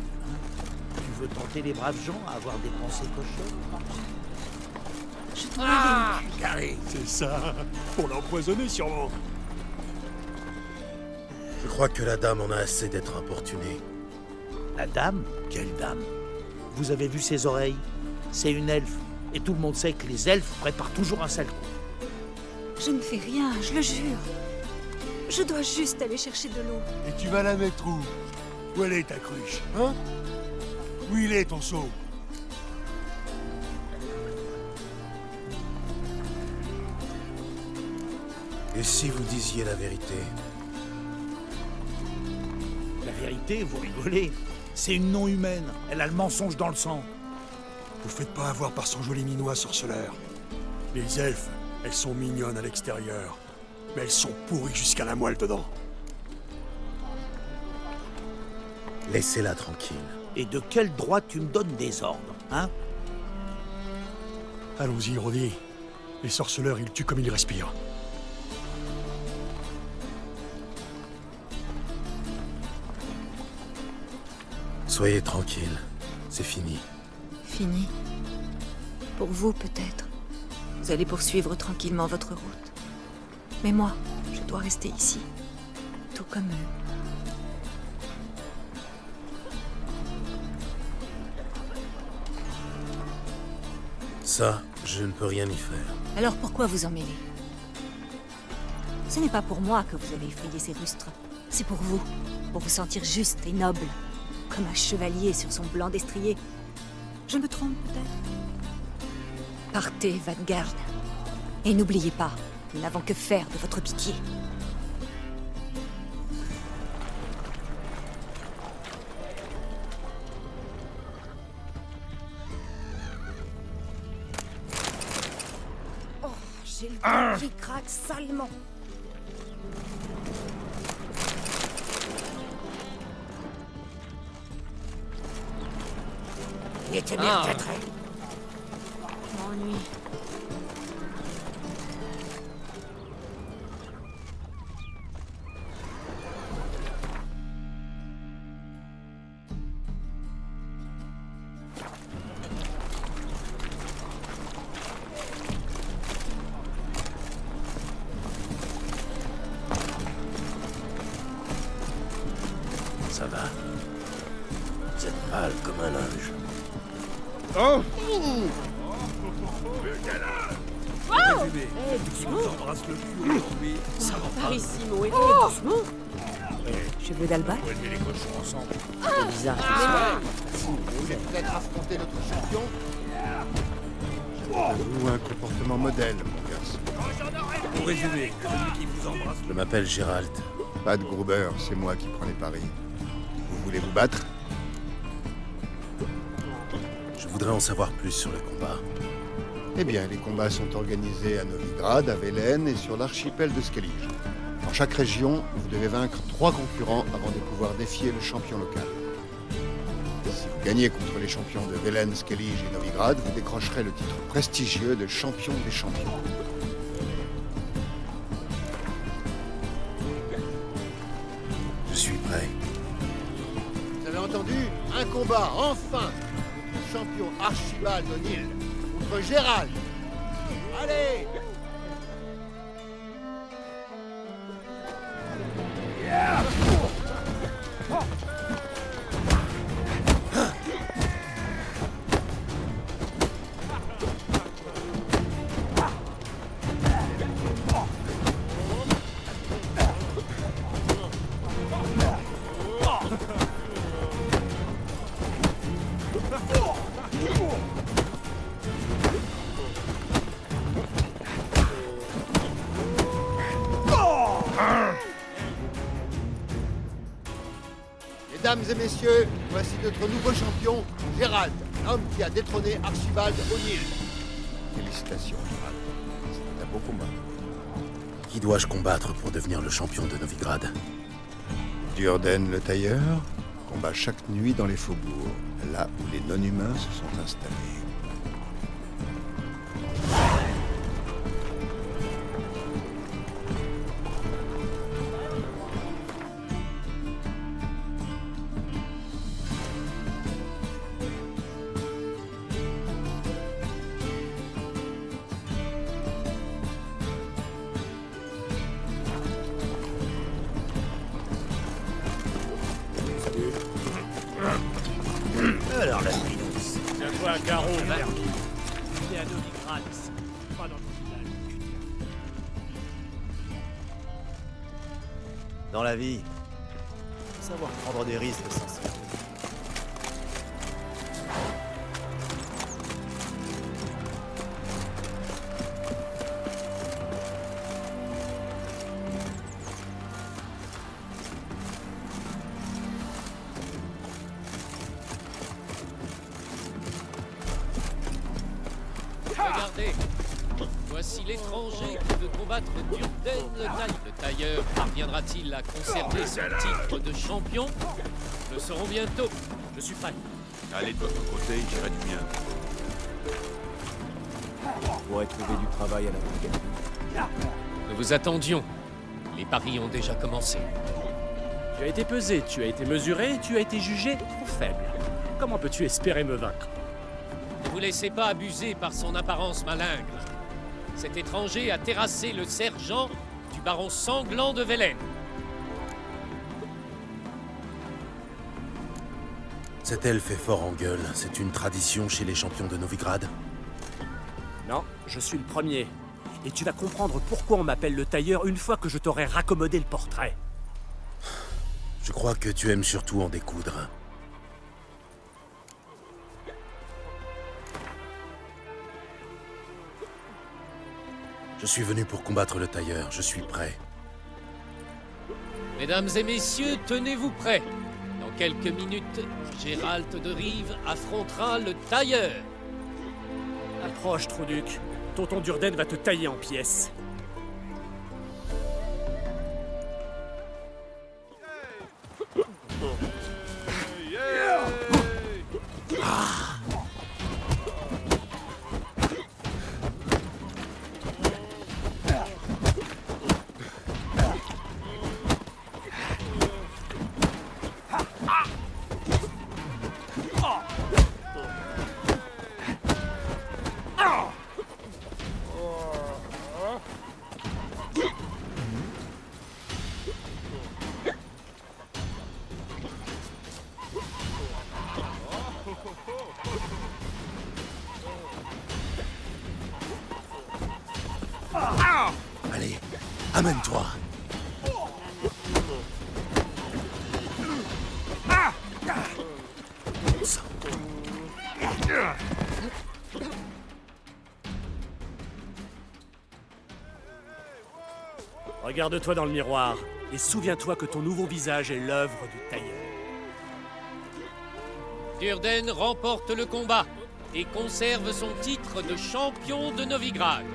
Tu veux tenter les braves gens à avoir des pensées cochonnes? Carré. C'est ça. Pour l'empoisonner, sûrement. Je crois que la dame en a assez d'être importunée. La dame? Quelle dame? Vous avez vu ses oreilles? C'est une elfe. Et tout le monde sait que les elfes préparent toujours un sale coup. Je ne fais rien, je le jure. Je dois juste aller chercher de l'eau. Et tu vas la mettre où? Où elle est ta cruche, hein? Où il est ton seau? Et si vous disiez la vérité? La vérité, vous rigolez. C'est une non-humaine. Elle a le mensonge dans le sang. Vous faites pas avoir par son joli minois, sorceleur. Les elfes, elles sont mignonnes à l'extérieur, mais elles sont pourries jusqu'à la moelle dedans. Laissez-la tranquille. Et de quel droit tu me donnes des ordres, hein? Allons-y, Roddy. Les sorceleurs, ils tuent comme ils respirent. Soyez tranquille, c'est fini. Fini. Pour vous, peut-être. Vous allez poursuivre tranquillement votre route. Mais moi, je dois rester ici. Tout comme eux. Ça, je ne peux rien y faire. Alors pourquoi vous en mêler? Ce n'est pas pour moi que vous avez effrayé ces rustres. C'est pour vous. Pour vous sentir juste et noble. Comme un chevalier sur son blanc destrier. Je me trompe peut-être? Partez, Vanguard. Et n'oubliez pas, nous n'avons que faire de votre pitié. Oh, j'ai le cœur qui craque salement. Il était bien peut-être. M'ennuie. Ça va? Vous êtes pâle comme un linge. Oh! Résumé, qui vous embrasse le cul aujourd'hui, ça va pas. Parissimo et doucement. Cheveux d'Alba? Faut élever les cochons ensemble. C'est bizarre qu'il soit. Vous voulez peut-être affronter notre champion? Vous un comportement modèle, mon garçon. Pour résumer, celui qui vous embrasse Je m'appelle Gérald. Pas de Gruber, c'est moi qui prends les paris. Vous voulez vous battre? Je voudrais en savoir plus sur le combat. Eh bien, les combats sont organisés à Novigrad, à Velen et sur l'archipel de Skellige. Dans chaque région, vous devez vaincre 3 concurrents avant de pouvoir défier le champion local. Si vous gagnez contre les champions de Velen, Skellige et Novigrad, vous décrocherez le titre prestigieux de champion des champions. Je suis prêt. Vous avez entendu? Un combat, enfin! Le champion Archibald O'Neill contre Gérald. Allez! Mesdames et messieurs, voici notre nouveau champion, Gérald, l'homme qui a détrôné Archibald O'Neill. Félicitations, Gérald. C'est un beau combat. Qui dois-je combattre pour devenir le champion de Novigrad? Durden le tailleur combat chaque nuit dans les faubourgs, là où les non-humains se sont installés. Alors la nuit douce. Tiens-toi à carreau, merde. Il est à Novigrad, ici. Pas dans le village. Dans la vie, faut savoir prendre des risques sans se faire de Regardez, voici l'étranger qui veut combattre Durden le tailleur. Le tailleur parviendra-t-il à conserver son titre de champion? Nous le saurons bientôt. Je suis prêt. Allez de votre côté, j'irai du mien. Je pourrais trouver du travail à la brigade. Nous vous attendions. Les paris ont déjà commencé. Tu as été pesé, tu as été mesuré, tu as été jugé trop faible. Comment peux-tu espérer me vaincre? Ne vous laissez pas abuser par son apparence malingre. Cet étranger a terrassé le sergent du baron sanglant de Velen. Cet elfe est fort en gueule. C'est une tradition chez les champions de Novigrad. Non, je suis le premier. Et tu vas comprendre pourquoi on m'appelle le tailleur une fois que je t'aurai raccommodé le portrait. Je crois que tu aimes surtout en découdre. Je suis venu pour combattre le tailleur, je suis prêt. Mesdames et messieurs, tenez-vous prêts. Dans quelques minutes, Gérald de Rive affrontera le tailleur. Approche, Trouduc. Tonton Durden va te tailler en pièces. Allez, amène-toi. Regarde-toi dans le miroir et souviens-toi que ton nouveau visage est l'œuvre du tailleur. Durden remporte le combat. et conserve son titre de champion de Novigrad.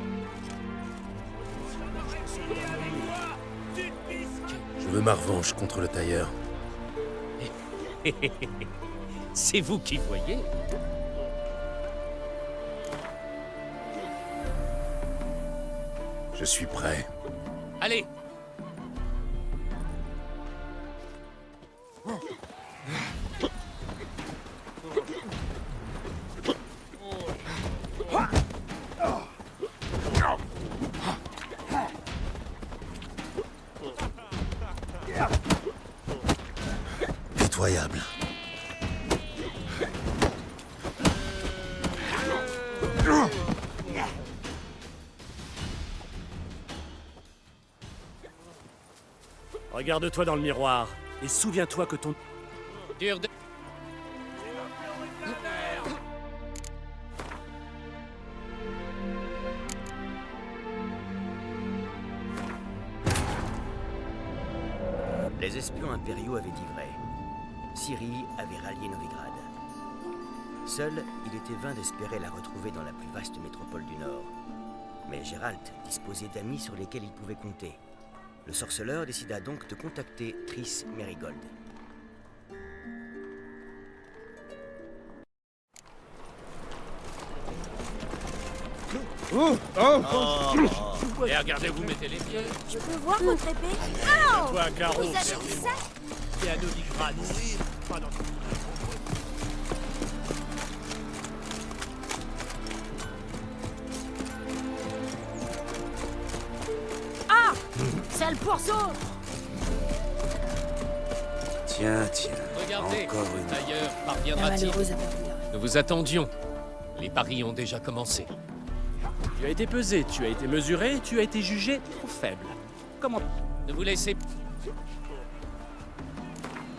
Je veux ma revanche contre le tailleur. C'est vous qui voyez. Je suis prêt. Allez. Pitoyable. Regarde-toi dans le miroir et souviens-toi que ton... Dur de... Les espions impériaux avaient dit vrai. Ciri avait rallié Novigrad. Seul, il était vain d'espérer la retrouver dans la plus vaste métropole du Nord. Mais Geralt disposait d'amis sur lesquels il pouvait compter. Le sorceleur décida donc de contacter Triss Merigold. Et regardez, vous mettez les pieds. Je peux voir votre épée? Toi, un carreau. Vous avez dit ça? Et à Novigrad. Pas dans... Ah! C'est le pourceau! Tiens. Regardez, Encore le une. tailleur La parviendra-t-il? malheureuse a perdu la... Nous vous attendions. Les paris ont déjà commencé. Tu as été pesé, tu as été mesuré, tu as été jugé trop faible. Comment... Ne vous laissez...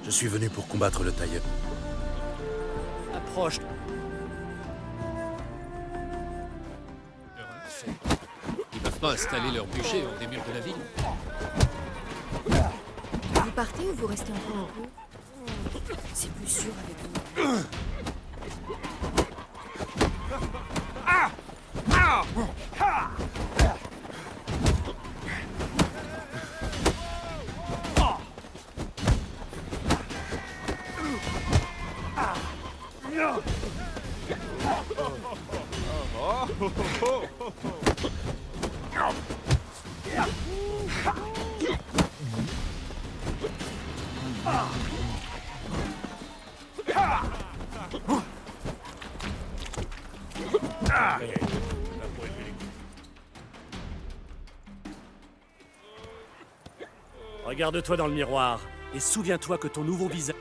Je suis venu pour combattre le tailleur. Approche. Ils peuvent pas installer leur bûcher hors des murs de la ville. Vous partez ou vous restez encore un peu? C'est plus sûr avec vous. Regarde-toi dans le miroir et souviens-toi que ton nouveau visage...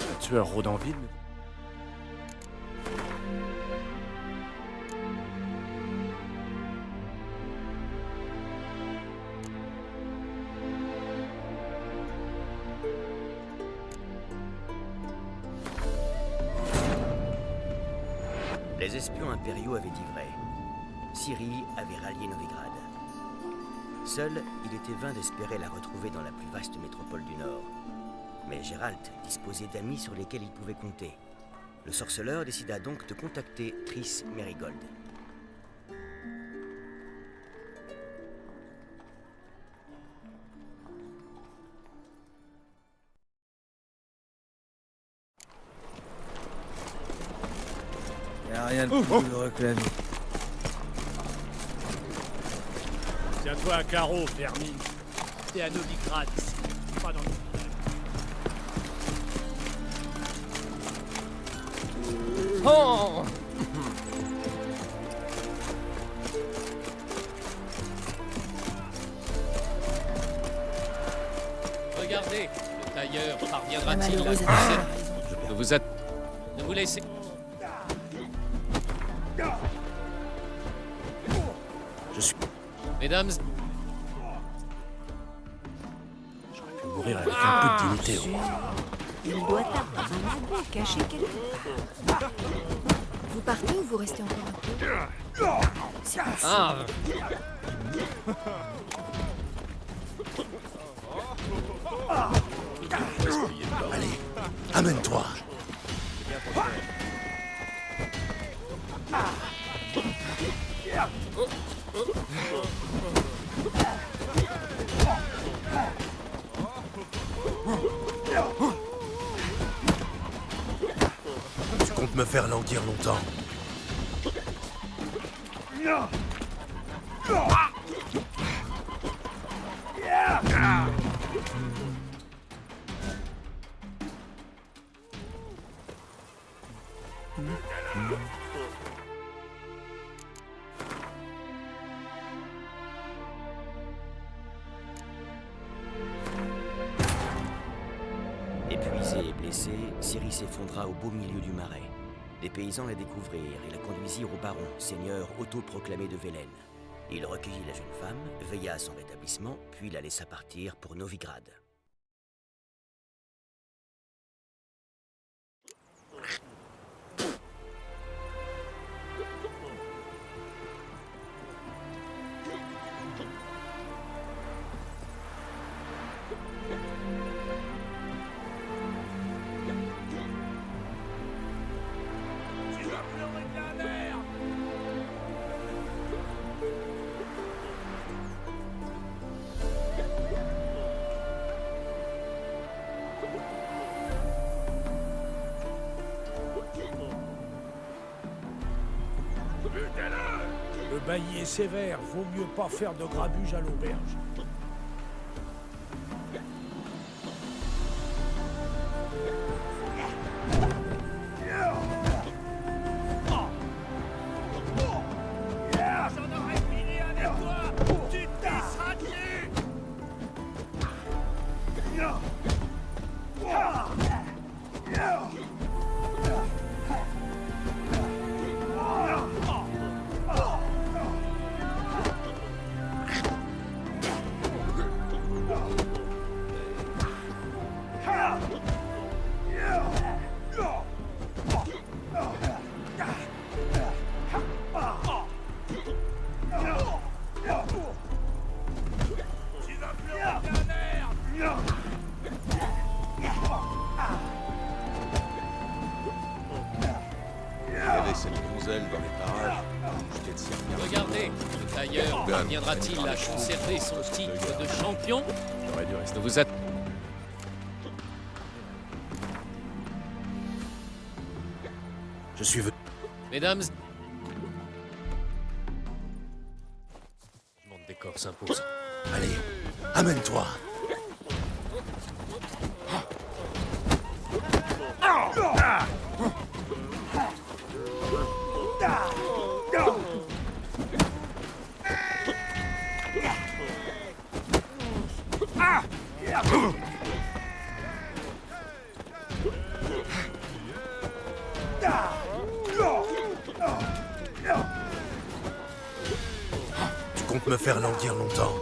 Un tueur rôde en ville. Les espions impériaux avaient dit vrai. Ciri avait rallié Novigrad. Seul, il était vain d'espérer la retrouver dans la plus vaste métropole du Nord. Mais Geralt disposait d'amis sur lesquels il pouvait compter. Le sorceleur décida donc de contacter Triss Merigold. Y'a rien de plus douloureux que la vie. Tiens-toi à carreau, Vermine. T'es à Novigrad ici, pas dans le... Oh! Regardez, le tailleur parviendra-t-il à malheureuse a conserver... Ne vous Ne vous laissez... Je suis... Mesdames... J'aurais pu mourir avec un peu de dignité, au moins. Il doit avoir un lago caché quelque part. Vous partez ou vous restez encore un peu? C'est plus sûr. Ah. Allez, amène-toi. Tu comptes me faire languir longtemps? Épuisée et blessée, Ciri s'effondra au beau milieu du marais. Les paysans la découvrirent et la conduisirent au baron, seigneur autoproclamé de Velen. Il recueillit la jeune femme, veilla à son rétablissement, puis la laissa partir pour Novigrad. Le bailli est sévère, vaut mieux pas faire de grabuge à l'auberge. J'en aurais fini avec toi! Tu te pisseras dessus! Regardez, le tailleur parviendra-t-il à conserver son titre de champion? J'aurais dû rester. Vous êtes... Je suis venu. Mesdames... Mon décor s'impose. Allez, amène-toi. Tu comptes me faire languir longtemps?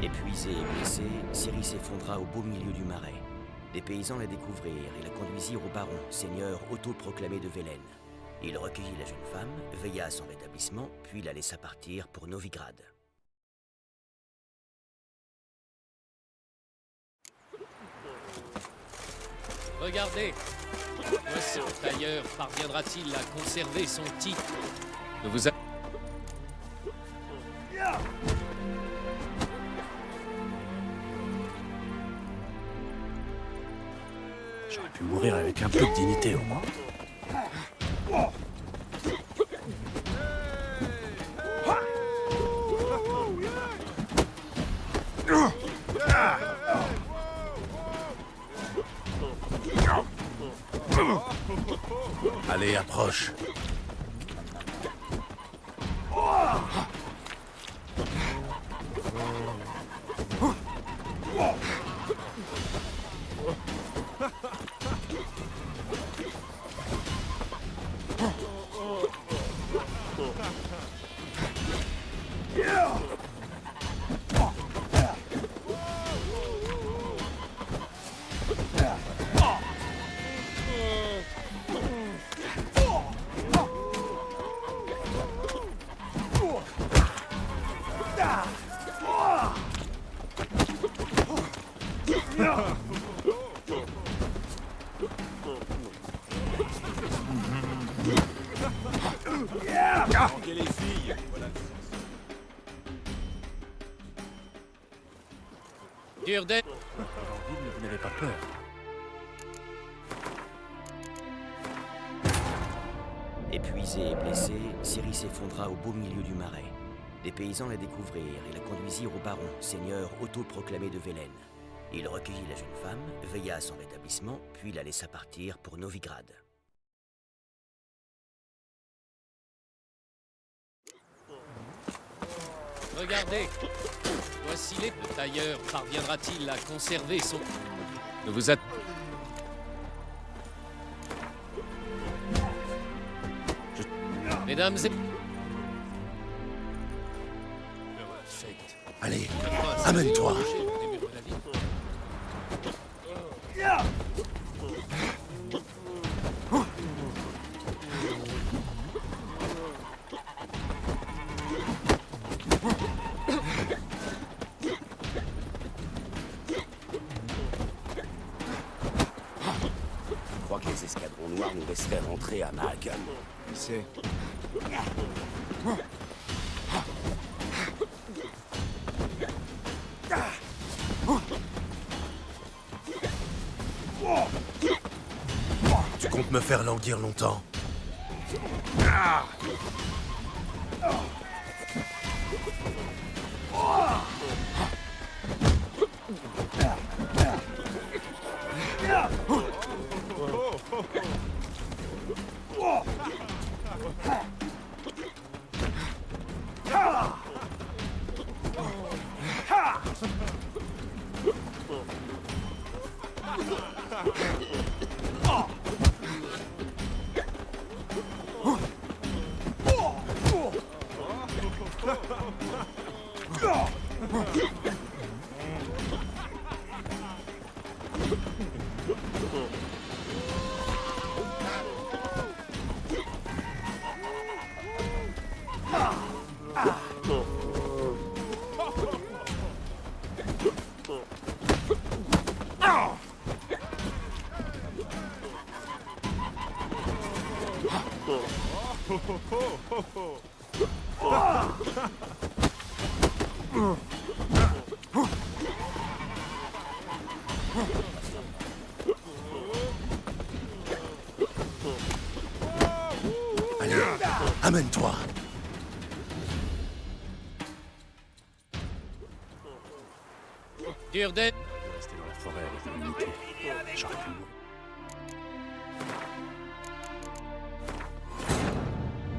Épuisée et blessée, Ciri s'effondra au beau milieu du marais. Les paysans la découvrirent et la conduisirent au baron, seigneur autoproclamé de Velen. Il recueillit la jeune femme, veilla à son rétablissement, puis la laissa partir pour Novigrad. Regardez, voici le tailleur parviendra-t-il à conserver son titre? Vous êtes... J'aurais pu mourir avec un peu de dignité au moins. Allez, approche. Manquez les filles. Voilà. Durden. Vous n'avez pas peur. Épuisé et blessé, Ciri s'effondra au beau milieu du marais. Les paysans la découvrirent et la conduisirent au baron, seigneur autoproclamé de Velen. Il recueillit la jeune femme, veilla à son rétablissement, puis la laissa partir pour Novigrad. Regardez. Voici les... Le tailleur parviendra-t-il à conserver son... Ne vous a... Mesdames et... Allez, amène-toi. Je crois que les escadrons noirs nous laisseraient rentrer à Mahagam. C'est... Tu comptes me faire languir longtemps? Allez, amène-toi. Durden. Rester dans la forêt avec l'humanité. J'aurais pu mourir.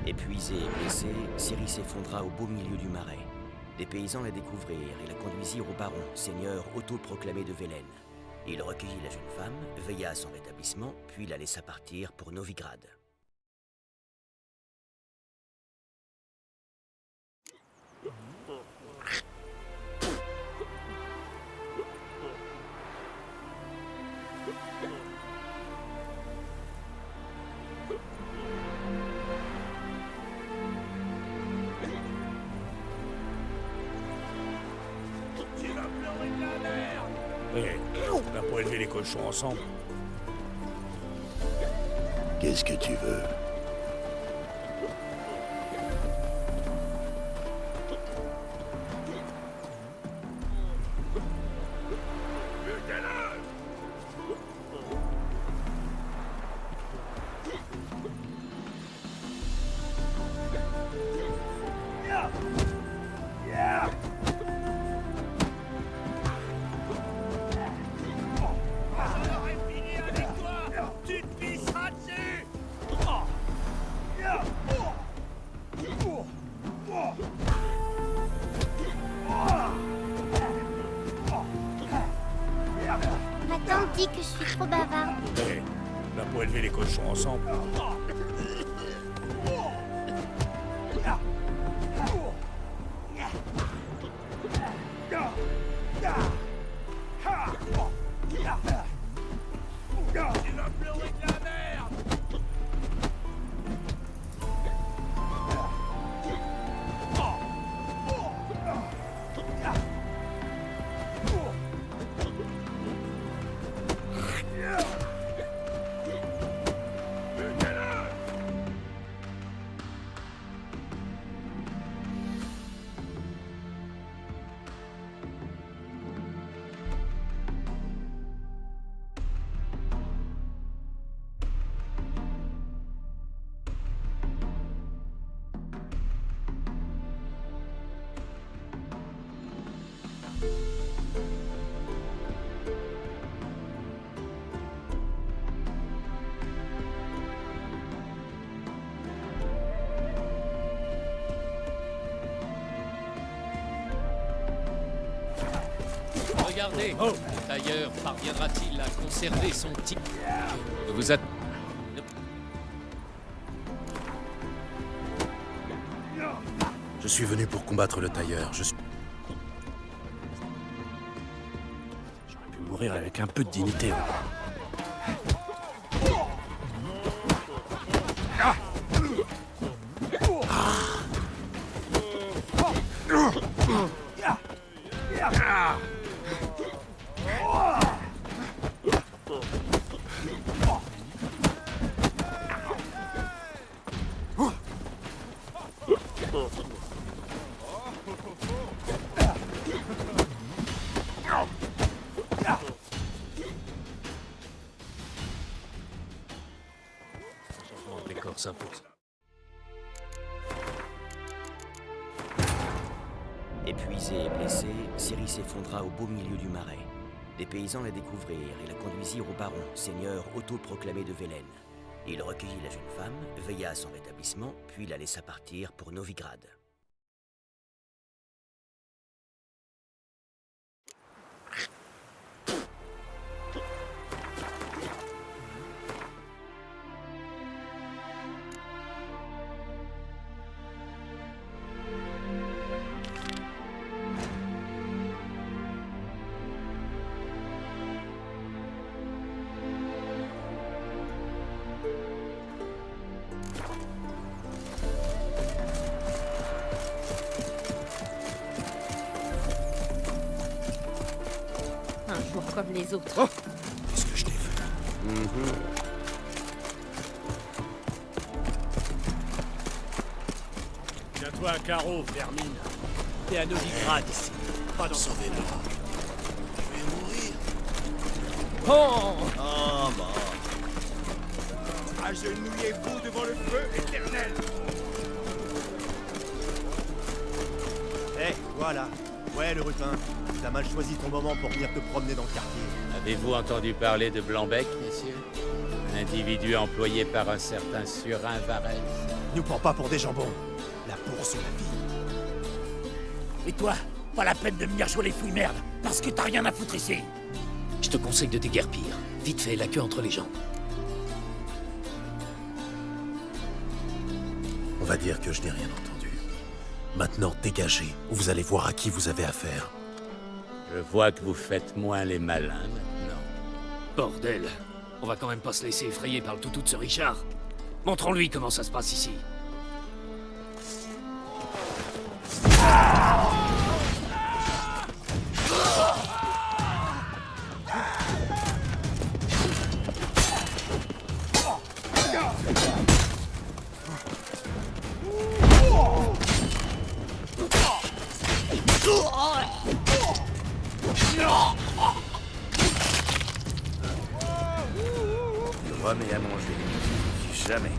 Épuisé et blessé, Ciri s'effondra au beau milieu du marais. Les paysans la découvrirent et la conduisirent au baron, seigneur autoproclamé de Velen. Il recueillit la jeune femme, veilla à son rétablissement, puis la laissa partir pour Novigrad. Hé, on n'a pas élevé les cochons ensemble. Qu'est-ce que tu veux? Ma tante dit que je suis trop bavarde. Hé, on n'a pas élevé les cochons ensemble. Regardez, le tailleur parviendra-t-il à conserver son titre? Vous êtes... Je suis venu pour combattre le tailleur. J'aurais pu mourir avec un peu de dignité. Les corps s'imposent. Épuisé et blessé, Ciri s'effondra au beau milieu du marais. Les paysans la découvrirent et la conduisirent au baron, seigneur autoproclamé de Velen. Il recueillit la jeune femme, veilla à son rétablissement, puis la laissa partir pour Novigrad. Un jour comme les autres. Oh, qu'est-ce que je t'ai fait? Tiens-toi à carreau, vermine. T'es à Novigrad ici. Pas dans Sauvez-moi. Je vais mourir. Oh! Ah bah. Agenouillez-vous devant le feu éternel. Eh, voilà. Ouais, le Rupin. T'as mal choisi ton moment pour venir te promener dans le quartier. Avez-vous entendu parler de Blanc-Bec, messieurs? Un individu employé par un certain Surin Varese. Nous prends pas pour des jambons. La bourse ou la vie. Et toi, pas la peine de venir jouer les fouilles merde, parce que t'as rien à foutre ici. Je te conseille de déguerpir. Vite fait, la queue entre les jambes. On va dire que je n'ai rien entendu. Maintenant, dégagez, ou vous allez voir à qui vous avez affaire. Je vois que vous faites moins les malins maintenant. Bordel. On va quand même pas se laisser effrayer par le toutou de ce Richard. Montrons-lui comment ça se passe ici. L'homme est à manger. Jamais.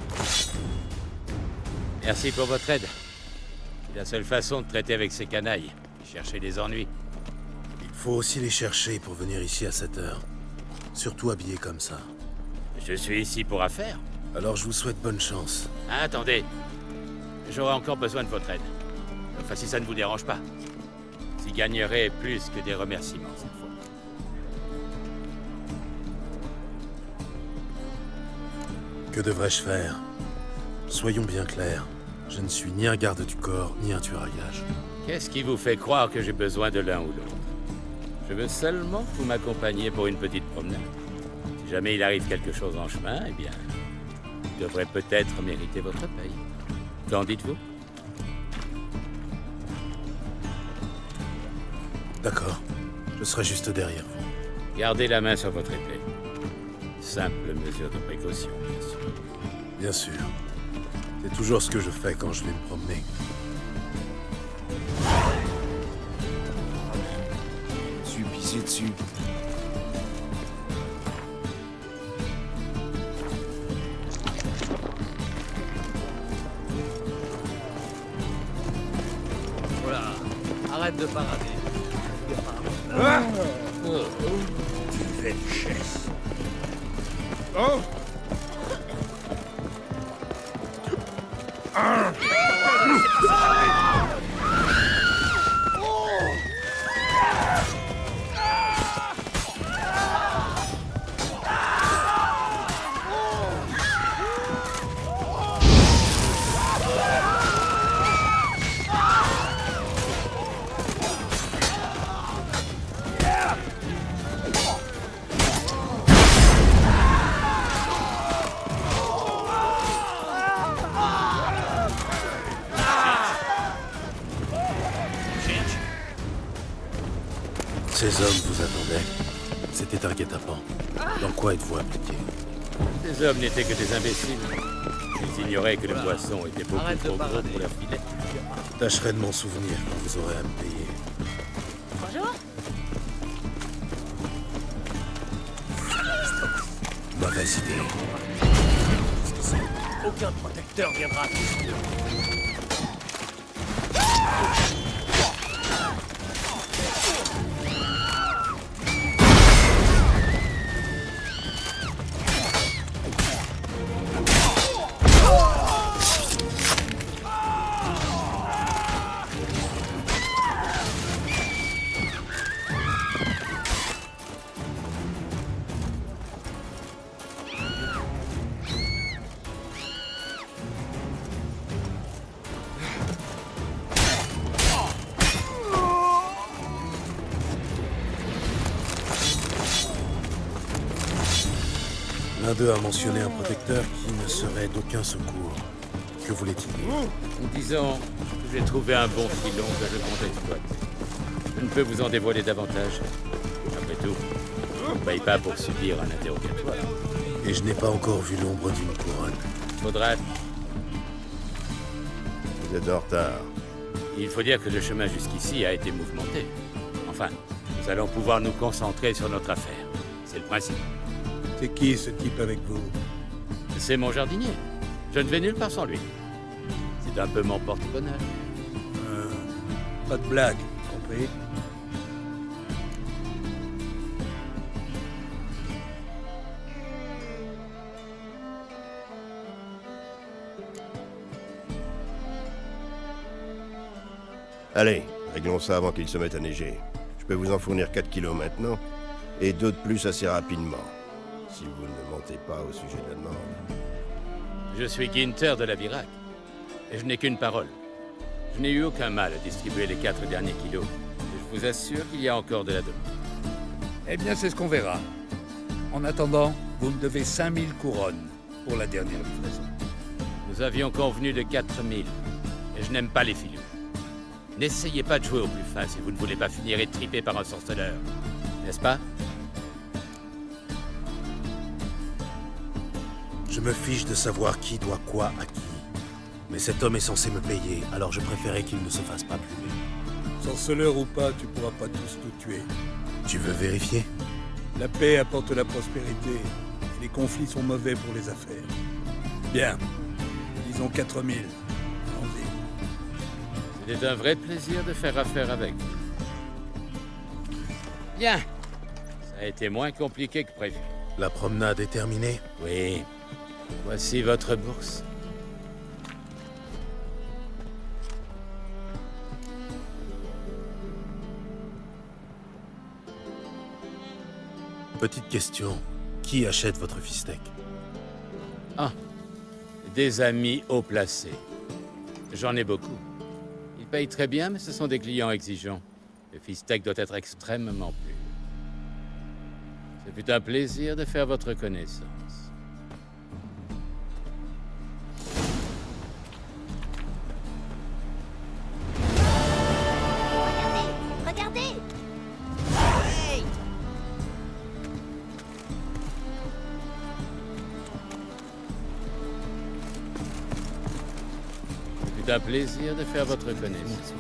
Merci pour votre aide. C'est la seule façon de traiter avec ces canailles. Chercher des ennuis. Il faut aussi les chercher pour venir ici à cette heure. Surtout habillés comme ça. Je suis ici pour affaires. Alors je vous souhaite bonne chance. Ah, attendez. J'aurai encore besoin de votre aide. Enfin, si ça ne vous dérange pas. J'y gagnerai plus que des remerciements cette fois. Que devrais-je faire? Soyons bien clairs. Je ne suis ni un garde du corps, ni un tueur à gages. Qu'est-ce qui vous fait croire que j'ai besoin de l'un ou l'autre? Je veux seulement que vous m'accompagniez pour une petite promenade. Si jamais il arrive quelque chose en chemin, eh bien, vous devrez peut-être mériter votre paye. Qu'en dites-vous? D'accord. Je serai juste derrière vous. Gardez la main sur votre épée. Simple mesure de précaution, bien sûr. Bien sûr. C'est toujours ce que je fais quand je vais me promener. Je suis pissé dessus. Voilà, arrête de parader. Tu fais le chess. Oh! Ces hommes vous attendaient. C'était un guet-apens. Dans quoi êtes-vous impliqué? Ces hommes n'étaient que des imbéciles. Ils ignoraient que le poisson était beaucoup trop gros pour leur filet. Je tâcherai de m'en souvenir quand vous aurez à me payer. Bonjour. Mauvaise idée. Aucun protecteur viendra. L'un d'eux a mentionné un protecteur qui ne serait d'aucun secours. Que voulait-il dire? Disons que j'ai trouvé un bon filon que je compte exploiter. Je ne peux vous en dévoiler davantage. Après tout, on ne paye pas pour subir un interrogatoire. Et je n'ai pas encore vu l'ombre d'une couronne. Faudra... Vous êtes en retard. Il faut dire que le chemin jusqu'ici a été mouvementé. Enfin, nous allons pouvoir nous concentrer sur notre affaire. C'est le principe. C'est qui ce type avec vous? C'est mon jardinier. Je ne vais nulle part sans lui. C'est un peu mon porte-bonheur. Pas de blague, compris? Allez, réglons ça avant qu'il se mette à neiger. Je peux vous en fournir 4 kilos maintenant, et 2 de plus assez rapidement. Si vous ne mentez pas au sujet de la demande. Je suis Guinter de la Virac, et je n'ai qu'une parole. Je n'ai eu aucun mal à distribuer les 4 derniers kilos. Et je vous assure qu'il y a encore de la demande. Eh bien, c'est ce qu'on verra. En attendant, vous me devez 5000 couronnes pour la dernière livraison. Nous avions convenu de 4000, et je n'aime pas les filous. N'essayez pas de jouer au plus fin si vous ne voulez pas finir étripé par un sorceleur. N'est-ce pas? Je me fiche de savoir qui doit quoi à qui. Mais cet homme est censé me payer, alors je préférais qu'il ne se fasse pas plumer. Sorceleur ou pas, tu pourras pas tous nous tuer. Tu veux vérifier? La paix apporte la prospérité, et les conflits sont mauvais pour les affaires. Bien, disons 4000. Allons-y. C'était un vrai plaisir de faire affaire avec vous. Bien. Ça a été moins compliqué que prévu. La promenade est terminée? Oui. Voici votre bourse. Petite question. Qui achète votre fistec? Ah. Des amis haut placés. J'en ai beaucoup. Ils payent très bien, mais ce sont des clients exigeants. Le fistec doit être extrêmement pur. Ce fut un plaisir de faire votre connaissance. Regardez! Hey! Ce fut un plaisir de faire votre connaissance.